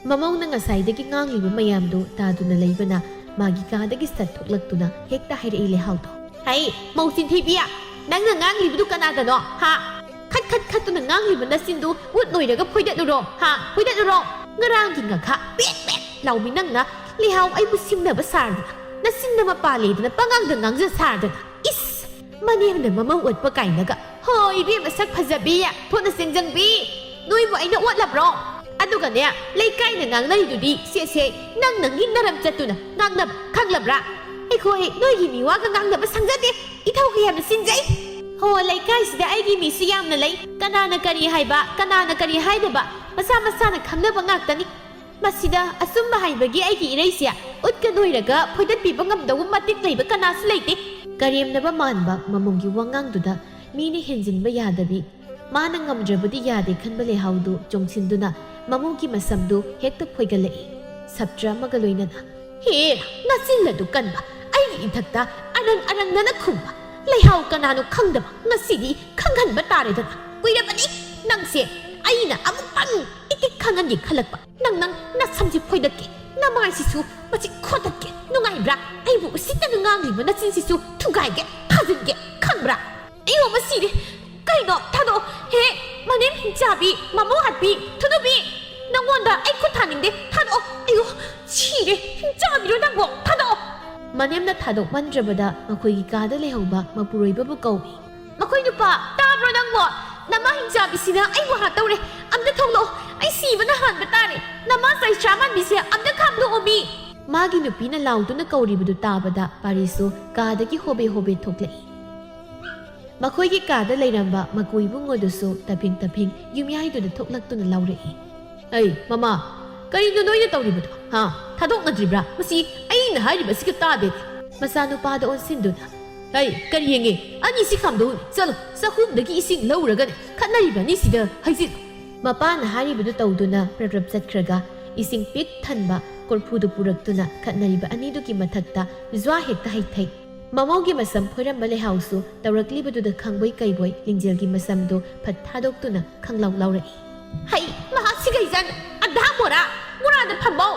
ꯃꯃꯧꯅ ꯉꯁꯥꯏꯗꯒꯤ ꯉꯥꯡꯂꯤꯕ ꯃꯌꯥꯝꯗꯨ ꯇꯥꯗꯨꯅ ꯂꯩꯕꯅ ꯃꯥꯒꯤ ꯀꯥꯗꯒꯤ ꯆꯠꯊꯣꯛꯂꯛꯇꯨꯅ ꯍꯦꯛꯇ ꯍꯥꯏꯔꯛꯏ ꯂꯩꯍꯥꯎꯗꯣ ꯍꯩ ꯃꯧ ꯆꯤꯟꯊꯤꯕꯤꯌꯥ ꯅꯪꯅ ꯉꯥꯡꯂꯤꯕꯗꯨ ꯀꯅꯥꯗꯅꯣ ꯍꯥ ꯈꯠꯇꯨꯅ ꯉꯥꯡꯂꯤꯕ ꯅꯆꯤꯟꯗꯨ ꯎꯠ ꯅꯣꯏꯔꯒ ꯐꯣꯏꯗꯠꯂꯨꯔꯣ ꯉꯔꯥꯡꯒꯤ ꯉꯈꯥ ꯄꯦꯠ ꯂꯥꯎꯕꯤ ꯅꯪꯅ ꯂꯩꯍꯥꯎ ꯑꯩꯕꯨ ꯁꯤꯡꯅꯕ ꯁꯥꯔꯗꯅ ꯅꯆꯤꯟ ꯑꯃ ꯄꯥꯜꯂꯦꯗꯅ ꯄꯉꯥꯡꯗ ꯉꯥꯡꯖ ꯁꯥꯔꯗꯅ ꯏꯁ ꯃꯅꯦꯝꯅ ꯃꯃꯧ ꯑꯣꯠꯄ ꯀꯥꯏꯅꯒ ꯍꯣꯏ ꯏꯕꯦꯝꯃ ꯁꯛ ꯐꯖꯕꯤ ꯊꯣꯠꯅ ꯆꯦꯡꯖꯪꯕꯤ ꯅꯣꯏꯕꯨ ꯑꯩꯅ ꯑꯣꯠꯂꯕ꯭ꯔꯣ ꯑꯗꯨꯒꯅꯦ ꯂꯩꯀꯥꯏꯅ ꯉꯥꯡꯅꯔꯤꯗꯨꯗꯤ ꯁꯦ ꯅꯪꯒꯤ ꯅꯔꯝ ꯆꯠꯇꯨꯅ ꯉꯥꯡꯅꯕ ꯈꯪꯂꯕ꯭ꯔꯥ ꯑꯩꯈꯣꯏ ꯅꯣꯏꯒꯤ ꯃꯤꯋꯥꯒ ꯉꯥꯡꯅꯕ ꯁꯪꯖꯗꯦ ꯏꯊꯧꯒ ꯌꯥꯝꯅ ꯆꯤꯟꯖꯩ ꯍꯣ ꯂꯩꯀꯥꯏꯁꯤꯗ ꯑꯩꯒꯤ ꯃꯤꯁꯨ ꯌꯥꯝꯅ ꯂꯩ ꯀꯅꯥꯅ ꯀꯔꯤ ꯍꯥꯏꯕ ꯀꯅꯥꯅ ꯀꯔꯤ ꯍꯥꯏꯗꯕ ꯃꯁꯥꯅ ꯈꯪꯅꯕ ꯉꯥꯛꯇꯅꯤ ꯃꯁꯤꯗ ꯑꯆꯨꯝꯕ ꯍꯥꯏꯕꯒꯤ ꯑꯩꯒꯤ ꯏꯔꯩꯁꯦ ꯎꯠꯀ ꯅꯣꯏꯔꯒ ꯐꯣꯏꯗꯠꯄꯤꯕ ꯉꯝꯗꯧꯕ ꯃꯇꯤꯛ ꯂꯩꯕ ꯀꯅꯥꯁꯨ ꯂꯩꯇꯦ ꯀꯔꯦꯝꯅꯕ ꯃꯥꯟꯕ ꯃꯃꯨꯡꯒꯤ ꯋꯥꯉꯥꯡꯗꯨꯗ ꯃꯤꯅ ꯍꯦꯟꯖꯤꯟꯕ ꯌꯥꯗꯕꯤ ꯃꯥꯅ ꯉꯝꯗ꯭ꯔꯕꯗꯤ ꯌꯥꯗꯦ ꯈꯟꯕ ꯂꯩꯍꯥꯎꯗꯨ ꯆꯣꯡꯁꯤꯟꯗꯨꯅ ꯃꯃꯧꯒꯤ ꯃꯁꯝꯗꯨ ꯍꯦꯛꯇ ꯐꯣꯏꯒꯠꯂꯛꯏ ꯁꯞꯇ꯭ꯔ ꯑꯃꯒ ꯂꯣꯏꯅꯅ ꯍꯦ ꯅꯆꯤꯜꯂꯗꯨ ꯀꯟꯕ ꯑꯩꯒꯤ ꯏꯊꯛꯇ ꯑꯔꯪꯅꯅ ꯈꯨꯝꯕ ꯂꯩꯍꯥꯎ ꯀꯅꯥꯅꯣ ꯈꯪꯗꯕ ꯉꯁꯤꯗꯤ ꯈꯪꯍꯟꯕ ꯇꯥꯔꯦꯗꯅ ꯀꯨꯏꯔꯕꯅꯤ ꯅꯪꯁꯦ ꯑꯩꯅ ꯑꯃꯨꯛꯇꯪ ꯏꯇꯤꯛ ꯈꯪꯍꯟꯒꯦ ꯈꯜꯂꯛꯄ ꯅꯪ ꯅꯁꯝꯁꯤ ꯐꯣꯏꯗꯠꯀꯦ ꯅꯃꯥꯏꯁꯤꯁꯨ ꯃꯁꯤ ꯈꯣꯠꯇꯠꯀꯦ ꯅꯨꯡꯉꯥꯏꯕ꯭ꯔꯥ ꯑꯩꯕꯨ ꯎꯁꯤꯠꯇꯅ ꯉꯥꯡꯂꯤꯕ ꯅꯆꯤꯟꯁꯤꯁꯨ ꯊꯨꯒꯥꯏꯒꯦ ꯊꯥꯖꯤꯟꯒꯦ ꯈꯪꯕ꯭ꯔꯥ ꯑꯩꯌꯣ ꯃꯁꯤꯔꯦ ꯀꯩꯅꯣ ꯊꯥꯗꯣꯛꯑꯣ ꯍꯦ ꯃꯅꯦꯝ ꯍꯤꯡꯆꯥꯕꯤ ꯃꯃꯧ ꯍꯥꯠꯄꯤ ꯊꯨꯅꯨꯕꯤ ꯅꯪꯉꯣꯟꯗ ꯑꯩ ꯈꯨꯠ ꯊꯥꯅꯤꯡꯗꯦ ꯊꯥꯗꯣꯛꯑꯣ ꯑꯩꯌꯣ ꯁꯤꯔꯦ ꯍꯤꯡꯆꯥꯕꯤꯔꯣ ꯅꯪꯕꯣ ꯊꯥꯗꯣꯛꯑꯣ ꯃꯅꯦꯝꯅ ꯊꯥꯗꯣꯛꯃꯟꯗ꯭ꯔꯕꯗ ꯃꯈꯣꯏꯒꯤ ꯀꯥꯗ ꯂꯩꯍꯧꯕ ꯃꯄꯨꯔꯣꯏꯕꯕꯨ ꯀꯧꯏ ꯃꯈꯣꯏ ꯅꯨꯄꯥ ꯇꯥꯕ꯭ꯔꯣ ꯅꯪꯕꯣ ꯅꯃꯥ ꯍꯤꯡꯆꯥꯕꯤꯁꯤꯅ ꯑꯩꯕꯨ ꯍꯥꯠꯇꯧꯔꯦ ꯑꯝꯇ ꯊꯣꯛꯂꯛꯑꯣ ꯑꯩ ꯁꯤꯕꯅ ꯍꯥꯟꯕ ꯇꯥꯔꯦ ꯅꯃꯥ ꯆꯩꯁ꯭ꯔꯥ ꯃꯥꯟꯕꯤꯁꯦ ꯑꯝꯇ ꯈꯥꯝꯗꯣꯛꯑꯣ ꯃꯤ ꯃꯥꯒꯤ ꯅꯨꯄꯤꯅ ꯂꯥꯎꯗꯨꯅ ꯀꯧꯔꯤꯕꯗꯨ ꯇꯥꯕꯗ ꯄꯥꯔꯤꯁꯨ ꯀꯥꯗꯒꯤ ꯍꯣꯕꯦ ꯊꯣꯛꯂꯛꯏ ꯃꯈꯣꯏꯒꯤ ꯀꯥꯗ ꯂꯩꯔꯝꯕ ꯃꯀꯨ ꯏꯕꯨꯡꯉꯣꯗꯨꯁꯨ ꯇꯐꯤꯡ ꯌꯨꯝꯌꯥꯏꯗꯨꯗ ꯊꯣꯛꯂꯛꯇꯨꯅ ꯂꯥꯎꯔꯛꯏ ꯑꯩ ꯃꯃꯥ ꯀꯔꯤꯅꯣ ꯅꯣꯏꯅ ꯇꯧꯔꯤꯕꯗꯣ ꯍꯥ ꯊꯥꯗꯣꯛꯅꯗ꯭ꯔꯤꯕ꯭ꯔꯥ ꯃꯁꯤ ꯑꯩꯅ ꯍꯥꯏꯔꯤꯕꯁꯤꯒ ꯇꯥꯗꯦ ꯃꯆꯥꯅꯨꯄꯥꯗ ꯑꯣꯟꯁꯤꯟꯗꯨꯅ ꯑꯩ ꯀꯔꯤ ꯌꯦꯡꯉꯦ ꯑꯅꯤꯁꯤ ꯈꯥꯝꯗꯣꯛꯎꯅꯤ ꯆꯠꯂꯣ ꯆꯥꯛꯈꯨꯝꯗꯒꯤ ꯏꯁꯤꯡ ꯂꯧꯔꯒꯅꯦ ꯈꯠꯅꯔꯤꯕ ꯑꯅꯤꯁꯤꯗ ꯍꯩꯖꯤꯜꯂꯨ ꯃꯄꯥꯅ ꯍꯥꯏꯔꯤꯕꯗꯨ ꯇꯧꯗꯨꯅ ꯄ꯭ꯔꯞ ꯆꯠꯈ꯭ꯔꯒ ising pik thanba korphudu puraktuna khatnariba aniduki mathakta zwa hekta haithai mamaugi masam phoiramba lehausu tawraklibaduda khangboi kaiboi lingjelgi masamdo phat thadoktuna khanglau laurai hai maha sigaijan adha mora murada phambau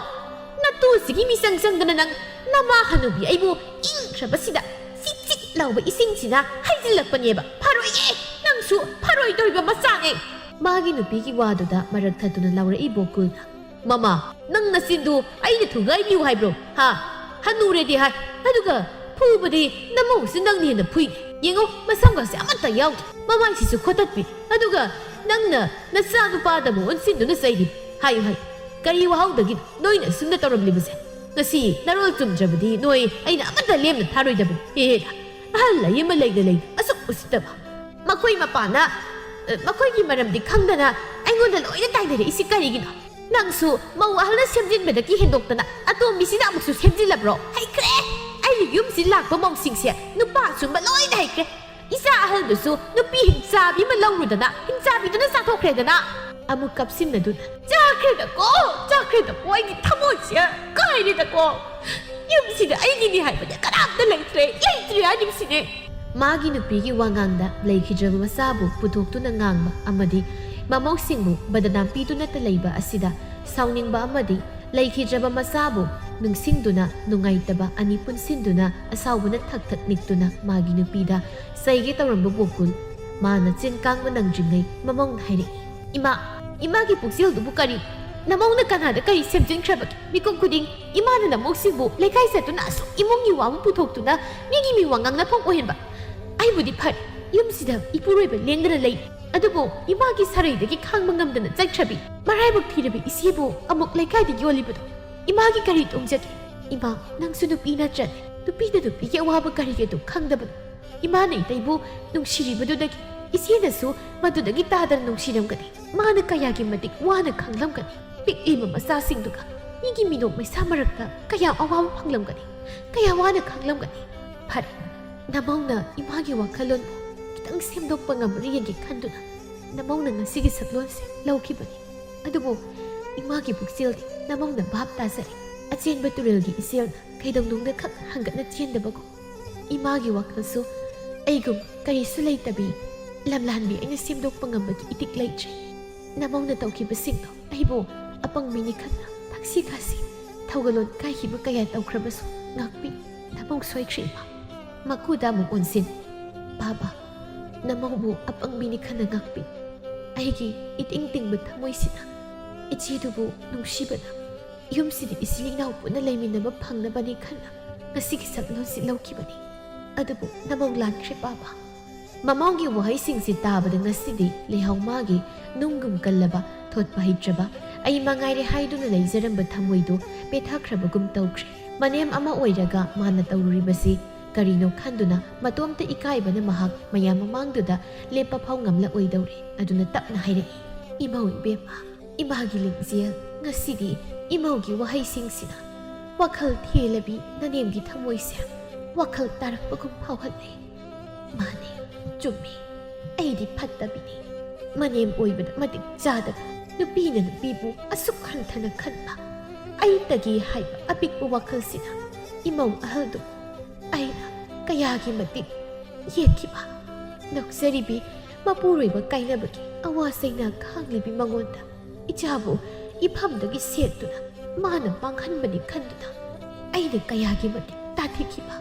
natu sigi misang sangdana nang nama hanubi aibu ing khrabasida sichik lauba ising sina haijilakpaneba pharoi e nangsu pharoi doiba machange magi nupi gi waduda marak thatuna laurai bokul mama nang nasindu aina thugai biu haibro ha hanure di hai aduga phubadi namau sinang ni na phui yengo masangga se amata yaw mama sisu khotatpi aduga nangna nasa du pa da mon sindu na saidi hayu hai kari wahau dagi noina sunda taram libase ngasi narol tumjabadi noi aina amata lemna tharoi dabu he ahalla yema leida lei asuk usitaba makoi mapana makoi gi maram di khangdana aingonda loina tainare isi kari gi nangsu mau ahalna semjin bedaki hendoktana atom misida amuksu semjin labro hai kre ai yum si lakba mong singse nupa sumba loina hai kre isa ahal dusu nupi hinsabi ma lawrudana hinsabi dana sa thokre dana amuk kapsim na dun jakre da ko ai gi thamoi sia kai ni da ko yum si da ai gi ni hai ba kanam da leitre yaitre anim si ne magi nupi gi wangangda leikhijaba masabu puthoktu na ngangba amadi mamau singbu badanam piduna ta leiba asida sauningba amadi leikhijaba masabu nungsingduna nungaitaba ani punsinduna asawbuna thak niktuna magi nupida saigi tawramba bokul mana chinkang manangjingai mamong hairi ima gi puksil dubu kari namong na kanada kari semjin khrabak mikom kuding ima na namok singbu leikai setuna asu imong gi wamu puthoktu migi mi wangang na thong ohenba ai budi phar yumsida ipuroiba lengdana lei adubo imagi saraidagi khangba ngamdana chaikhrabi maraibak thirabi isibu amuk leikai di yolibado imagi kari tongjaki ima nangsu nupi na chan nupi da nupi ya waba kari ge to khangdaba ima nei taibu nungsiribadu dagi isina su madudagi tadar nungsiramgani mana kayagi matik wana khanglamgani pik ima masa singduga migi minok mai samarakta kaya awam phanglamgani kaya wana khanglamgani phar namongna imagi wakhalon kitang semdokpa ngamri yagi khanduna namongna ngasigi saklonse laukibani adubo imagi buksildi namongna bhap tasari achenba turelgi iselna kaidongnungna khak hangatna chendabago imagi wakhalsu aigum karisu leitabi lamlanbi aina semdokpa ngambagi itik leitre namongna tawkibasingdo aibo apang mini khanna taksi kasi thawgalon kaihiba kaya tawkhrabasu ngakpi namong soikhriba makuda mong onsin baba namongbu apang mini khanna ngakpi aigi iting-tingba thamoisina ichidubu nungsibana yumsidi isilinaw puna leiminaba phangnabani khanna ngasigi saklonsi laukibani adubu namong lankhre baba mamawgi wahayisingsi tabada ngasidi lehaumagi nunggum kallaba thotpa hitraba ai mangaire haiduna leizaramba thamoido pethakrabagum tawkhre manem ama oiraga mana tawruribasi karino khanduna matomta ikaibana mahak mayam mamangduda lepa phau ngamla oidawre aduna tapna haire imau bema imagi lingziel ngasidi imaugi wahayisingsina wakhal thelabi nanemgi thamoise wakhal tarakpagum phauhalle mane chummi aidi phattabini manem oibada matik chadaba nupina nupibu asuk hanthana khanba aitagi haiba apikbu wakhalsina imau ahaldu aina kayagi matik yekiba noksaribi mapuroiba kainabagi awasaina khanglibi mangonda ichabu iphamdagi setuna mana panghanbani khanduna aina kayagi matik tathikiba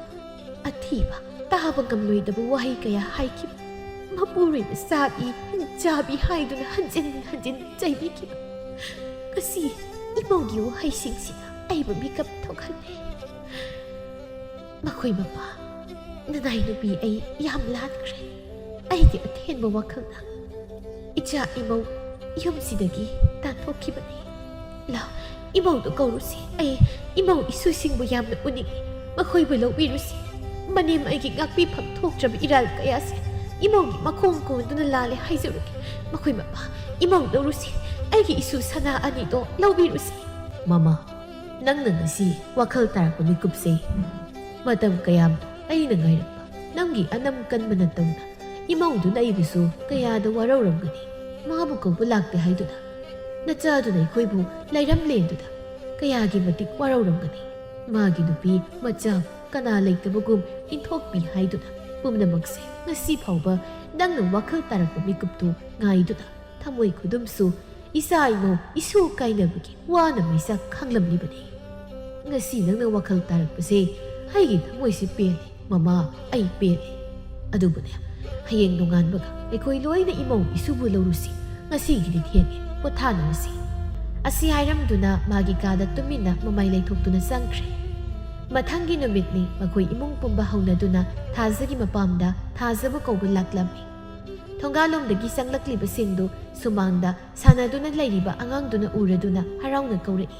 athiba taba ngamloidabu wahi kaya haikiba mapuroiba sabi jabi haiduna hanjin chaibikiba kasi imaugi wahayisingsina aiba mikap thokhalle makhoi mapa nanai nupi ai yam latkre aigi athenba wakhalna icha imau yumsidagi tathokibani la imau do kaurusi ai imau isusingbu yamna uning makhoi bu lobirusi manem aigi ngakpi pham thoktraba iral kayase imaugi makhong ko duna lale haizaruki makhoi mapa imau dorusi aigi isu sana ani do lobirusi mama nangna ngasi wakhal tarakpa mikupse matam kayam aina ngairapa namgi anam kanmana tawna imaudu na ibisu kayada warauramgani mabu kawbu lakte haiduna ꯅꯆꯥꯗꯨꯅ ꯑꯩꯈꯣꯏꯕꯨ ꯂꯩꯔꯝꯂꯦꯟꯗꯨꯗ ꯀꯌꯥꯒꯤ ꯃꯇꯤꯛ ꯋꯥꯔꯧꯔꯝꯒꯅꯤ꯫ ꯃꯥꯒꯤ ꯅꯨꯄꯤ ꯃꯆꯥ ꯀꯅꯥ ꯂꯩꯇꯕꯒꯨꯝ ꯏꯟꯊꯣꯛꯄꯤ ꯍꯥꯏꯗꯨꯅ ꯄꯨꯝꯅꯃꯛꯁꯦ ꯉꯁꯤ ꯐꯥꯎꯕ ꯅꯪꯅ ꯋꯥꯈꯜ ꯇꯥꯔꯛꯄ ꯃꯤꯀꯨꯞꯇꯨ ꯉꯥꯏꯗꯨꯅ ꯊꯃꯣꯏ ꯈꯨꯗꯨꯝꯁꯨ ꯏꯆꯥ ꯏꯃꯧ ꯏꯁꯨ ꯀꯥꯏꯅꯕꯒꯤ ꯋꯥꯅ ꯃꯩꯁꯥ ꯈꯪꯂꯝꯂꯤꯕꯅꯤ꯫ ꯉꯁꯤ ꯅꯪꯅ ꯋꯥꯈꯜ ꯇꯥꯔꯛꯄꯁꯦ ꯑꯩꯒꯤ ꯊꯃꯣꯏꯁꯦ ꯄꯦꯜꯂꯦ ꯃꯃꯥ, ꯑꯩ ꯄꯦꯜꯂꯦ꯫ ꯑꯗꯨꯕꯨꯅꯦ ꯍꯌꯦꯡ ꯅꯣꯡꯉꯥꯟꯕꯒ ꯑꯩꯈꯣꯏ ꯂꯣꯏꯅ ꯏꯃꯧ ꯏꯁꯨꯕꯨ ꯂꯧꯔꯨꯁꯤ, ꯉꯁꯤꯒꯤꯗꯤ ꯊꯦꯡꯉꯦ, ꯄꯣꯊꯥꯅꯔꯁꯤ꯫ ꯑꯁꯤ ꯍꯥꯏꯔꯝꯗꯨꯅ ꯃꯥꯒꯤ ꯀꯥꯗ ꯇꯨꯃꯤꯟꯅ ꯃꯃꯥꯏ ꯂꯩꯊꯣꯛꯇꯨꯅ ꯆꯪꯈ꯭ꯔꯦ꯫ ꯃꯊꯪꯒꯤ ꯅꯨꯃꯤꯠꯅꯤ ꯃꯈꯣꯏ ꯏꯃꯨꯡ ꯄꯨꯝꯕ ꯍꯧꯅꯗꯨꯅ ꯊꯥꯖꯒꯤ ꯃꯄꯥꯝꯗ ꯊꯥꯖꯕꯨ ꯀꯧꯕ ꯂꯥꯛꯂꯝꯃꯤ꯫ ꯊꯣꯡꯒꯥꯜꯂꯣꯝꯗꯒꯤ ꯆꯪꯂꯛꯂꯤꯕꯁꯤꯡꯗꯨ ꯁꯨꯃꯥꯡꯗ ꯁꯥꯟꯅꯗꯨꯅ ꯂꯩꯔꯤꯕ ꯑꯉꯥꯡꯗꯨꯅ ꯎꯔꯗꯨꯅ ꯍꯔꯥꯎꯅ ꯀꯧꯔꯛꯏ꯫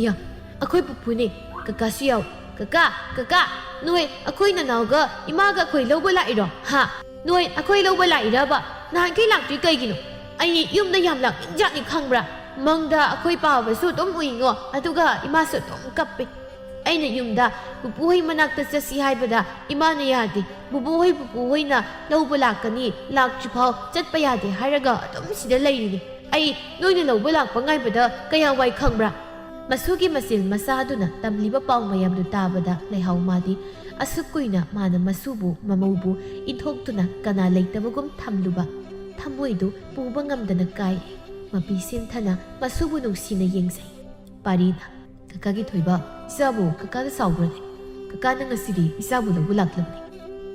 ꯏꯌꯥ, ꯑꯩꯈꯣꯏ ꯄꯨꯄꯨꯅꯦ, ꯀꯀꯥꯁꯨ ꯌꯥꯎ꯫ ꯀꯀꯥ, ꯅꯣꯏ ꯑꯩꯈꯣꯏ ꯅꯅꯥꯎꯒ ꯏꯃꯥꯒ ꯑꯩꯈꯣꯏ ꯂꯧꯕ ꯂꯥꯛꯏꯔꯣ? ꯍꯥ, ꯅꯣꯏ ꯑꯩꯈꯣꯏ ꯂꯧꯕ ꯂꯥꯛꯏꯔꯕ? ꯅꯍꯥꯟꯈꯩ ꯂꯥꯛꯇ꯭ꯔꯤ ꯀꯩꯒꯤꯅꯣ? ꯑꯩ ꯌꯨꯝꯗ ꯌꯥꯝ ꯂꯥꯛꯅꯤꯡꯖꯥꯠꯅꯤ ꯈꯪꯕ꯭ꯔꯥ? ꯃꯪꯗ ꯑꯩꯈꯣꯏ ꯄꯥꯕꯁꯨ ꯑꯗꯨꯝ ꯎꯏꯉꯣ, ꯑꯗꯨꯒ ꯏꯃꯥꯁꯨ ꯑꯗꯨꯝ ꯀꯞꯄꯦ꯫ ꯑꯩꯅ ꯌꯨꯝꯗ ꯄꯨꯄꯨꯍꯣꯏ ꯃꯅꯥꯛꯇ ꯆꯠꯁꯤ ꯍꯥꯏꯕꯗ ꯏꯃꯥꯅ ꯌꯥꯗꯦ, ꯕꯨꯕꯨꯍꯣꯏ ꯄꯨꯄꯨꯍꯣꯏꯅ ꯂꯧꯕ ꯂꯥꯛꯀꯅꯤ, ꯂꯥꯛꯇ꯭ꯔꯤꯐꯥꯎ ꯆꯠꯄ ꯌꯥꯗꯦ ꯍꯥꯏꯔꯒ ꯑꯗꯨꯝ ꯁꯤꯗ ꯂꯩꯔꯤꯅꯤ꯫ ꯑꯩ ꯅꯣꯏꯅ ꯂꯧꯕ ꯂꯥꯛꯄ ꯉꯥꯏꯕꯗ ꯀꯌꯥ ꯋꯥꯏ ꯈꯪꯕ꯭ꯔꯥ? ꯃꯁꯨꯒꯤ ꯃꯆꯤꯜ ꯃꯆꯥꯗꯨꯅ ꯇꯝꯂꯤꯕ ꯄꯥꯎ ꯃꯌꯥꯝꯗꯨ ꯇꯥꯕꯗ ꯂꯩꯍꯥꯎ ꯃꯥꯗꯤ ꯑꯁꯨꯛ ꯀꯨꯏꯅ ꯃꯥꯅ ꯃꯁꯨꯕꯨ ꯃꯃꯧꯕꯨ ꯏꯟꯊꯣꯛꯇꯨꯅ ꯀꯅꯥ ꯂꯩꯇꯕꯒꯨꯝ ꯊꯝꯂꯨꯕ ꯊꯃꯣꯏꯗꯨ ꯄꯨꯕ ꯉꯝꯗꯅ ꯀꯥꯏ꯫ ꯃꯄꯤ ꯁꯤꯟꯊꯅ ꯃꯁꯨꯕꯨ ꯅꯨꯡꯁꯤꯅ ꯌꯦꯡꯖꯩ꯫ ꯄꯥꯔꯤꯅ, ꯀꯀꯥꯒꯤ ꯊꯣꯏꯕ, ꯏꯆꯥꯕꯨ ꯀꯀꯥꯗ ꯁꯥꯎꯕ꯭ꯔꯅꯦ? ꯀꯀꯥꯅ ꯉꯁꯤꯗꯤ ꯏꯆꯥꯕꯨ ꯂꯧꯕ ꯂꯥꯛꯂꯕꯅꯤ꯫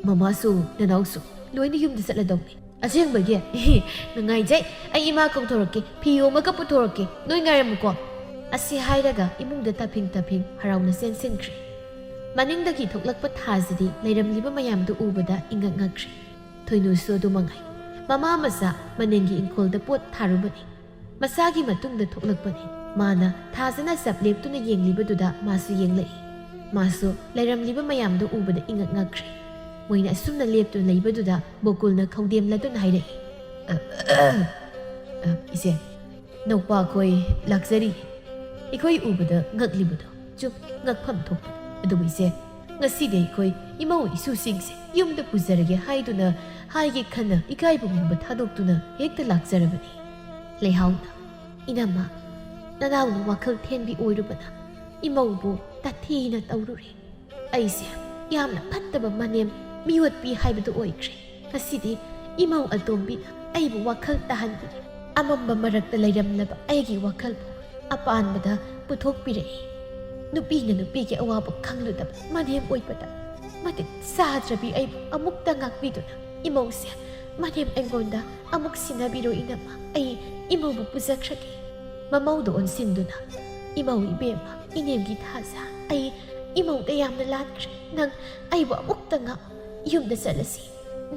ꯃꯃꯥꯁꯨ ꯅꯅꯥꯎꯁꯨ ꯂꯣꯏꯅ ꯌꯨꯝꯗ ꯆꯠꯂꯗꯧꯅꯤ꯫ ꯑꯁꯦꯡꯕꯒꯤ? ꯅꯨꯡꯉꯥꯏꯖꯩ, ꯑꯩ ꯏꯃꯥ ꯀꯧꯊꯣꯔꯛꯀꯦ, ꯐꯤ ꯑꯃꯒ ꯄꯨꯊꯣꯔꯛꯀꯦ, ꯅꯣꯏ ꯉꯥꯏꯔꯝꯃꯨꯀꯣ꯫ ꯑꯁꯤ ꯍꯥꯏꯔꯒ ꯏꯃꯨꯡꯗ ꯇꯥꯐꯤꯡ ꯍꯔꯥꯎꯅ ꯆꯦꯟꯁꯤꯟꯈ꯭ꯔꯦ꯫ ꯃꯅꯤꯡꯗꯒꯤ ꯊꯣꯛꯂꯛꯄ ꯊꯥꯖꯗꯤ ꯂꯩꯔꯝꯂꯤꯕ ꯃꯌꯥꯝꯗꯨ ꯎꯕꯗ ꯏꯉꯛ ꯉꯛꯈ꯭ꯔꯦ꯫ ꯊꯣꯏꯅꯨꯁꯨ ꯑꯗꯨ ꯃꯉꯥꯏ꯫ ꯃꯃꯥ ꯃꯆꯥ ꯃꯅꯤꯡꯒꯤ ꯏꯪꯈꯣꯜꯗ ꯄꯣꯠ ꯊꯥꯔꯨꯕꯅꯤ꯫ ꯃꯆꯥꯒꯤ ꯃꯇꯨꯡꯗ ꯊꯣꯛꯂꯛꯄꯅꯤ꯫ ꯃꯥꯅ ꯊꯥꯖꯅ ꯆꯞ ꯂꯦꯞꯇꯨꯅ ꯌꯦꯡꯂꯤꯕꯗꯨꯗ ꯃꯥꯁꯨ ꯌꯦꯡꯂꯛꯏ꯫ ꯃꯥꯁꯨ ꯂꯩꯔꯝꯂꯤꯕ ꯃꯌꯥꯝꯗꯨ ꯎꯕꯗ ꯏꯉꯛ ꯉꯛꯈ꯭ರೆ꯫ ꯃꯣꯏꯅ ꯑꯁꯨꯝꯅ ꯂꯦꯞꯇꯨꯅ ꯂꯩꯕꯗꯨꯗ ꯕꯣꯀꯨꯜꯅ ꯈꯧꯗꯦꯝꯂꯗꯨꯅ ꯍꯥꯏꯔꯛꯏ꯫ ꯏꯆꯦ, ꯅꯧꯄꯥꯈꯣꯏ ꯂꯥꯛꯆꯔꯤ꯫ ꯑꯩꯈꯣꯏ ꯎꯕꯗ ꯉꯛꯂꯤꯕꯗꯣ ꯆꯨꯞ ꯉꯛꯐꯝ ꯊꯣꯛꯄꯅꯤ꯫ ꯑꯗꯨꯕꯨ ꯏꯆꯦ, ꯉꯁꯤꯗꯤ ꯑꯩꯈꯣꯏ ꯏꯃꯧ ꯏꯁꯨꯁꯤꯡꯁꯦ ꯌꯨꯝꯗ ꯄꯨꯖꯔꯒꯦ ꯍꯥꯏꯗꯨꯅ ꯍꯥꯏꯒꯦ ꯈꯟꯅ ꯏꯀꯥꯏꯕꯒꯨꯝꯕ ꯊꯥꯗꯣꯛꯇꯨꯅ ꯍꯦꯛꯇ ꯂꯥꯛꯆꯔꯕꯅꯤ꯫ ꯂꯩꯍꯥꯎꯅ, ꯏꯅꯝꯃ, ꯅꯅꯥꯎꯅ ꯋꯥꯈꯜ ꯊꯦꯟꯕꯤ ꯑꯣꯏꯔꯨꯕꯅ ꯏꯃꯧꯕꯨ ꯇꯥꯊꯤꯅ ꯇꯧꯔꯨꯔꯦ꯫ ꯑꯩꯁꯦ ꯌꯥꯝꯅ ꯐꯠꯇꯕ ꯃꯅꯦꯝ ꯃꯤꯑꯣꯠꯄꯤ ꯍꯥꯏꯕꯗꯨ ꯑꯣꯏꯈ꯭ꯔꯦ꯫ ꯉꯁꯤꯗꯤ ꯏꯃꯧ ꯑꯇꯣꯝꯕꯤꯅ ꯑꯩꯕꯨ ꯋꯥꯈꯜ ꯇꯥꯍꯟꯕꯤꯔꯦ꯫ ꯑꯃꯝꯕ ꯃꯔꯛꯇ ꯂꯩꯔꯝꯂꯕ ꯑꯩꯒꯤ ꯋꯥꯈꯜꯕꯨ ꯑꯄꯥꯟꯕꯗ ꯄꯨꯊꯣꯛꯄꯤꯔꯛꯏ꯫ ꯅꯨꯄꯤꯅ ꯅꯨꯄꯤꯒꯤ ꯑꯋꯥꯕ ꯈꯪꯂꯨꯗꯕ ꯃꯅꯦꯝ ꯑꯣꯏꯕꯗ ꯃꯇꯤꯛ ꯆꯥꯗ꯭ꯔꯕꯤ ꯑꯩꯕꯨ ꯑꯃꯨꯛꯇ ꯉꯥꯛꯄꯤꯗꯨꯅ ꯏꯃꯧꯁꯦ ꯃꯅꯦꯝ ꯑꯩꯉꯣꯟꯗ ꯑꯃꯨꯛ ꯁꯤꯟꯅꯕꯤꯔꯣ ꯏꯅꯝꯃ, ꯑꯩ ꯏꯃꯧꯕꯨ ꯄꯨꯖꯈ꯭ꯔꯒꯦ꯫ ꯃꯃꯧꯗ ꯑꯣꯟꯁꯤꯟꯗꯨꯅ, ꯏꯃꯧ ꯏꯕꯦꯝꯃ, ꯏꯅꯦꯝꯒꯤ ꯊꯥꯖ, ꯑꯩ ꯏꯃꯧꯗ ꯌꯥꯝꯅ ꯂꯥꯟꯈ꯭ꯔꯦ꯫ ꯅꯪ ꯑꯩꯕꯨ ꯑꯃꯨꯛꯇ ꯉꯥꯛꯑꯣ, ꯌꯨꯝꯗ ꯆꯠꯂꯁꯤ꯫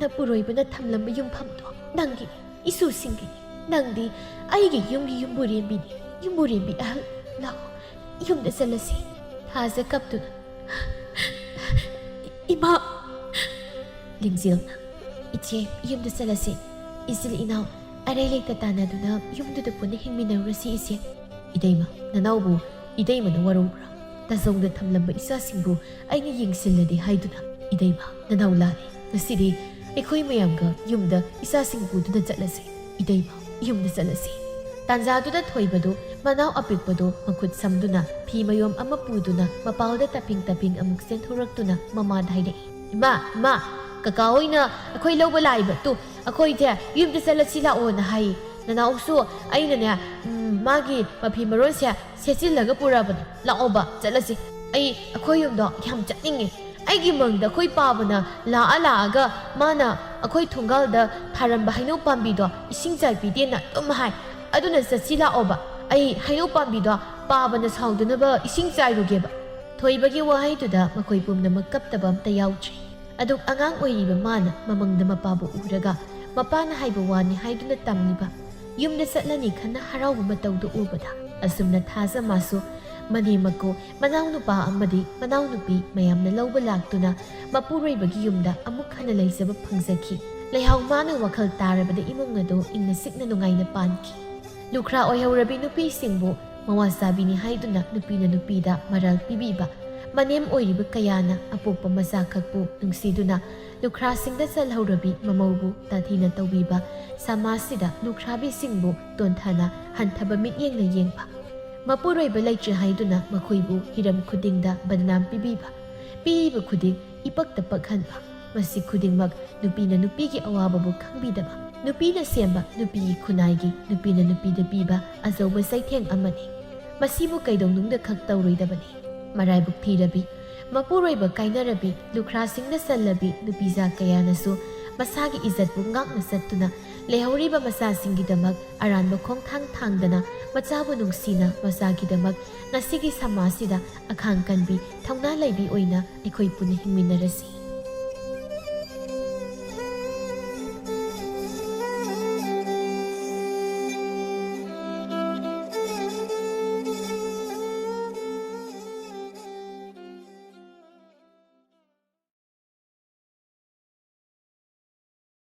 ꯅꯄꯨꯔꯣꯏꯕꯅ ꯊꯝꯂꯝꯕ ꯌꯨꯝꯐꯝꯗꯣ ꯅꯪꯒꯤꯅꯤ, ꯏꯁꯨꯁꯤꯡꯒꯤꯅꯤ꯫ ꯅꯪꯗꯤ ꯑꯩꯒꯤ ꯌꯨꯝꯒꯤ ꯌꯨꯝꯕꯨꯔꯦꯝꯕꯤꯅꯤ, ꯌꯨꯝꯕꯨꯔꯦꯝꯕꯤ ꯑꯍꯜ꯫ ꯂꯥꯛꯑꯣ, ꯌꯨꯝꯗ ꯆꯠꯂꯁꯤ꯫ ꯊꯥꯖ ꯀꯞꯇꯨꯅ, ꯏꯃꯥ꯫ ꯂꯤꯡꯖꯦꯜꯅ, ꯏꯆꯦ, ꯌꯨꯝꯗ ꯆꯠꯂꯁꯤ꯫ ꯏꯆꯤꯜ ꯏꯅꯥꯎ ꯑꯔꯩ ꯂꯩꯇ ꯇꯥꯟꯅꯗꯨꯅ ꯌꯨꯝꯗꯨꯗ ꯄꯨꯟꯅ ꯍꯤꯡꯃꯤꯟꯅꯔꯨꯔꯁꯤ ꯏꯆꯦ꯫ ꯏꯇꯩꯃ, ꯅꯅꯥꯎꯕꯨ ꯏꯇꯩꯃꯅ ꯋꯥꯔꯧꯕ꯭ꯔꯥ? ꯇꯥꯖꯧꯅ ꯊꯝꯂꯝꯕ ꯏꯆꯥꯁꯤꯡꯕꯨ ꯑꯩꯅ ꯌꯦꯡꯁꯤꯜꯂꯗꯤ ꯍꯥꯏꯗꯨꯅ꯫ ꯏꯇꯩꯃ, ꯅꯅꯥꯎ ꯂꯥꯜꯂꯦ꯫ ꯉꯁꯤꯗꯤ ꯑꯩꯈꯣꯏ ꯃꯌꯥꯝꯒ ꯌꯨꯝꯗ ꯏꯆꯥꯁꯤꯡ ꯄꯨꯗꯨꯅ ꯆꯠꯂꯁꯤ꯫ ꯏꯇꯩꯃ, ꯌꯨꯝꯗ ꯆꯠꯂꯁꯤ꯫ ꯇꯥꯟꯖꯥꯗꯨꯗ ꯊꯣꯏꯕꯗꯨ ꯃꯅꯥꯎ ꯑꯄꯤꯛꯄꯗꯨ ꯃꯈꯨꯠ ꯁꯝꯗꯨꯅ ꯐꯤ ꯃꯌꯣꯝ ꯑꯃ ꯄꯨꯗꯨꯅ ꯃꯄꯥꯜꯗ ꯇꯥꯐꯤꯡ ꯑꯃꯨꯛ ꯆꯦꯟꯊꯣꯔꯛꯇꯨꯅ ꯃꯃꯥꯗ ꯍꯥꯏꯔꯛꯏ꯫ ꯏꯃꯥ, ꯀꯀꯥ ꯍꯣꯏꯅ ꯑꯩꯈꯣꯏ ꯂꯧꯕ ꯂꯥꯛꯏꯕ ꯇꯨ ꯑꯩꯈꯣꯏꯁꯦ ꯌꯨꯝꯗ ꯆꯠꯂꯁꯤ ꯂꯥꯛꯑꯣꯅ ꯍꯥꯏꯌꯦ꯫ ꯅꯅꯥꯎꯁꯨ ꯑꯩꯅꯅꯦ ꯃꯥꯒꯤ ꯃꯐꯤ ꯃꯔꯣꯟꯁꯦ ꯁꯦꯠꯆꯤꯜꯂꯒ ꯄꯨꯔꯛꯑꯕꯅꯤ꯫ ꯂꯥꯛꯑꯣꯕ ꯆꯠꯂꯁꯤ꯫ ꯑꯩꯈꯣꯏ ꯌꯨꯝꯗꯣ ꯌꯥꯝ ꯆꯠꯅꯤꯡꯉꯦ꯫ ꯑꯩꯒꯤ ꯃꯪꯗ ꯑꯩꯈꯣꯏ ꯄꯥꯕꯅ ꯂꯥꯛꯑꯒ ꯃꯥꯅ ꯑꯩꯈꯣꯏ ꯊꯣꯡꯒꯥꯜꯗ ꯊꯥꯔꯝꯕ ꯍꯩꯅꯧ ꯄꯥꯝꯕꯤꯗꯣ ꯏꯁꯤꯡ ꯆꯥꯏꯕꯤꯗꯦꯅ ꯑꯗꯨꯝ ꯍꯥꯏ꯫ ꯑꯗꯨꯅ ꯆꯠꯁꯤ ꯂꯥꯛꯑꯣꯕ, ꯑꯩ ꯍꯩꯅꯧ ꯄꯥꯝꯕꯤꯗꯣ ꯄꯥꯕꯅ ꯁꯥꯎꯗꯅꯕ ꯏꯁꯤꯡ ꯆꯥꯏꯔꯨꯒꯦꯕ꯫ ꯊꯣꯏꯕꯒꯤ ꯋꯥꯍꯩꯗꯨꯗ ꯃꯈꯣꯏ ꯄꯨꯝꯅꯃꯛ ꯀꯞꯇꯕ ꯑꯝꯇ ꯌꯥꯎꯗ꯭ꯔꯤ꯫ ꯑꯗꯨꯛ ꯑꯉꯥꯡ ꯑꯣꯏꯔꯤꯕ ꯃꯥꯅ ꯃꯃꯪꯗ ꯃꯄꯥꯕꯨ ꯎꯔꯒ ꯃꯄꯥꯅ ꯍꯥꯏꯕ ꯋꯥꯅꯤ ꯍꯥꯏꯗꯨꯅ ꯇꯝꯂꯤꯕ, ꯌꯨꯝꯗ ꯆꯠꯂꯅꯤ ꯈꯟꯅ ꯍꯔꯥꯎꯕ ꯃꯇꯧꯗꯨ ꯎꯕꯗ ꯑꯁꯨꯝꯅ ꯊꯥꯖ ꯃꯥꯁꯨ ꯃꯅꯦꯝꯃꯀꯨ, ꯃꯅꯥꯎꯅꯨꯄꯥ ꯑꯃꯗꯤ ꯃꯅꯥꯎꯅꯨꯄꯤ ꯃꯌꯥꯝꯅ ꯂꯧꯕ ꯂꯥꯛꯇꯨꯅ ꯃꯄꯨꯔꯣꯏꯕꯒꯤ ꯌꯨꯝꯗ ꯑꯃꯨꯛ ꯍꯟꯅ ꯂꯩꯖꯕ ꯐꯪꯖꯈꯤ꯫ ꯂꯩꯍꯥꯎ ꯃꯥꯅ ꯋꯥꯈꯜ ꯇꯥꯔꯕꯗ ꯏꯃꯨꯡ ꯑꯗꯨ ꯏꯪꯅ ꯆꯤꯛꯅ ꯅꯨꯡꯉꯥꯏꯅ ꯄꯥꯟꯈꯤ꯫ ꯂꯨꯈ꯭ꯔꯥ ꯑꯣꯏꯍꯧꯔꯕꯤ ꯅꯨꯄꯤꯁꯤꯡꯕꯨ ꯃꯋꯥ ꯆꯥꯕꯤꯅꯤ ꯍꯥꯏꯗꯨꯅ ꯅꯨꯄꯤꯅ ꯅꯨꯄꯤꯗ ꯃꯔꯥꯜ ꯄꯤꯕꯤꯕ, ꯃꯅꯦꯝ ꯑꯣꯏꯔꯤꯕ ꯀꯌꯥꯅ ꯑꯄꯣꯛꯄ ꯃꯆꯥ ꯈꯛꯄꯨ ꯅꯨꯡꯁꯤꯗꯨꯅ ꯂꯨꯈ꯭ꯔꯥꯁꯤꯡꯗ ꯆꯜꯍꯧꯔꯕꯤ ꯃꯃꯧꯕꯨ ꯇꯥꯊꯤꯅ ꯇꯧꯕꯤꯕ, ꯁꯃꯥꯖꯁꯤꯗ ꯂꯨꯈ꯭ꯔꯥꯕꯤꯁꯤꯡꯕꯨ ꯇꯣꯟꯊꯥꯅ ꯍꯟꯊꯕ ꯃꯤꯠꯌꯦꯡꯅ ꯌꯦꯡꯕ, ꯃꯄꯨꯔꯣꯏꯕ ꯂꯩꯇ꯭ꯔꯦ ꯍꯥꯏꯗꯨꯅ ꯃꯈꯣꯏꯕꯨ ꯍꯤꯔꯝ ꯈꯨꯗꯤꯡꯗ ꯕꯗꯅꯥꯝ ꯄꯤꯕꯤꯕ, ꯄꯤꯔꯤꯕ ꯈꯨꯗꯤꯡ ꯏꯄꯛꯇ ꯄꯛꯍꯟꯕ, ꯃꯁꯤ ꯈꯨꯗꯤꯡꯃꯛ ꯅꯨꯄꯤꯅ ꯅꯨꯄꯤꯒꯤ ꯑꯋꯥꯕꯕꯨ ꯈꯪꯕꯤꯗꯕ, ꯅꯨꯄꯤꯅ ꯁꯦꯝꯕ ꯅꯨꯄꯤꯒꯤ ꯈꯨꯟꯅꯥꯏꯒꯤ ꯅꯨꯄꯤꯅ ꯅꯨꯄꯤꯗ ꯄꯤꯕ ꯑꯆꯧꯕ ꯆꯩꯊꯦꯡ ꯑꯃꯅꯤ꯫ ꯃꯁꯤꯕꯨ ꯀꯩꯗꯧꯅꯨꯡꯗ ꯈꯛ ꯇꯧꯔꯣꯏꯗꯕꯅꯤ꯫ ꯃꯔꯥꯏꯕꯛ ꯊꯤꯔꯕꯤ, ꯃꯄꯨꯔꯣꯏꯕ ꯀꯥꯏꯅꯔꯕꯤ, ꯂꯨꯈ꯭ꯔꯥꯁꯤꯡꯗ ꯆꯜꯂꯕꯤ ꯅꯨꯄꯤꯖꯥ ꯀꯌꯥꯅꯁꯨ ꯃꯁꯥꯒꯤ ꯏꯖꯠꯄꯨ ꯉꯥꯛꯅ ꯆꯠꯇꯨꯅ ꯂꯩꯍꯧꯔꯤꯕ ꯃꯆꯥꯁꯤꯡꯒꯤꯗꯃꯛ ꯑꯔꯥꯟꯕ ꯈꯣꯡꯊꯥꯡ ꯊꯥꯡꯗꯅ ꯃꯆꯥꯕꯨ ꯅꯨꯡꯁꯤꯅ ꯃꯆꯥꯒꯤꯗꯃꯛ ꯉꯁꯤꯒꯤ ꯁꯃꯥꯖꯁꯤꯗ ꯑꯈꯥꯡ ꯀꯟꯕꯤ, ꯊꯧꯅꯥ ꯂꯩꯕꯤ ꯑꯣꯏꯅ ꯑꯩꯈꯣꯏ ꯄꯨꯟꯅ ꯍꯤꯡꯃꯤꯟꯅꯔꯁꯤ꯫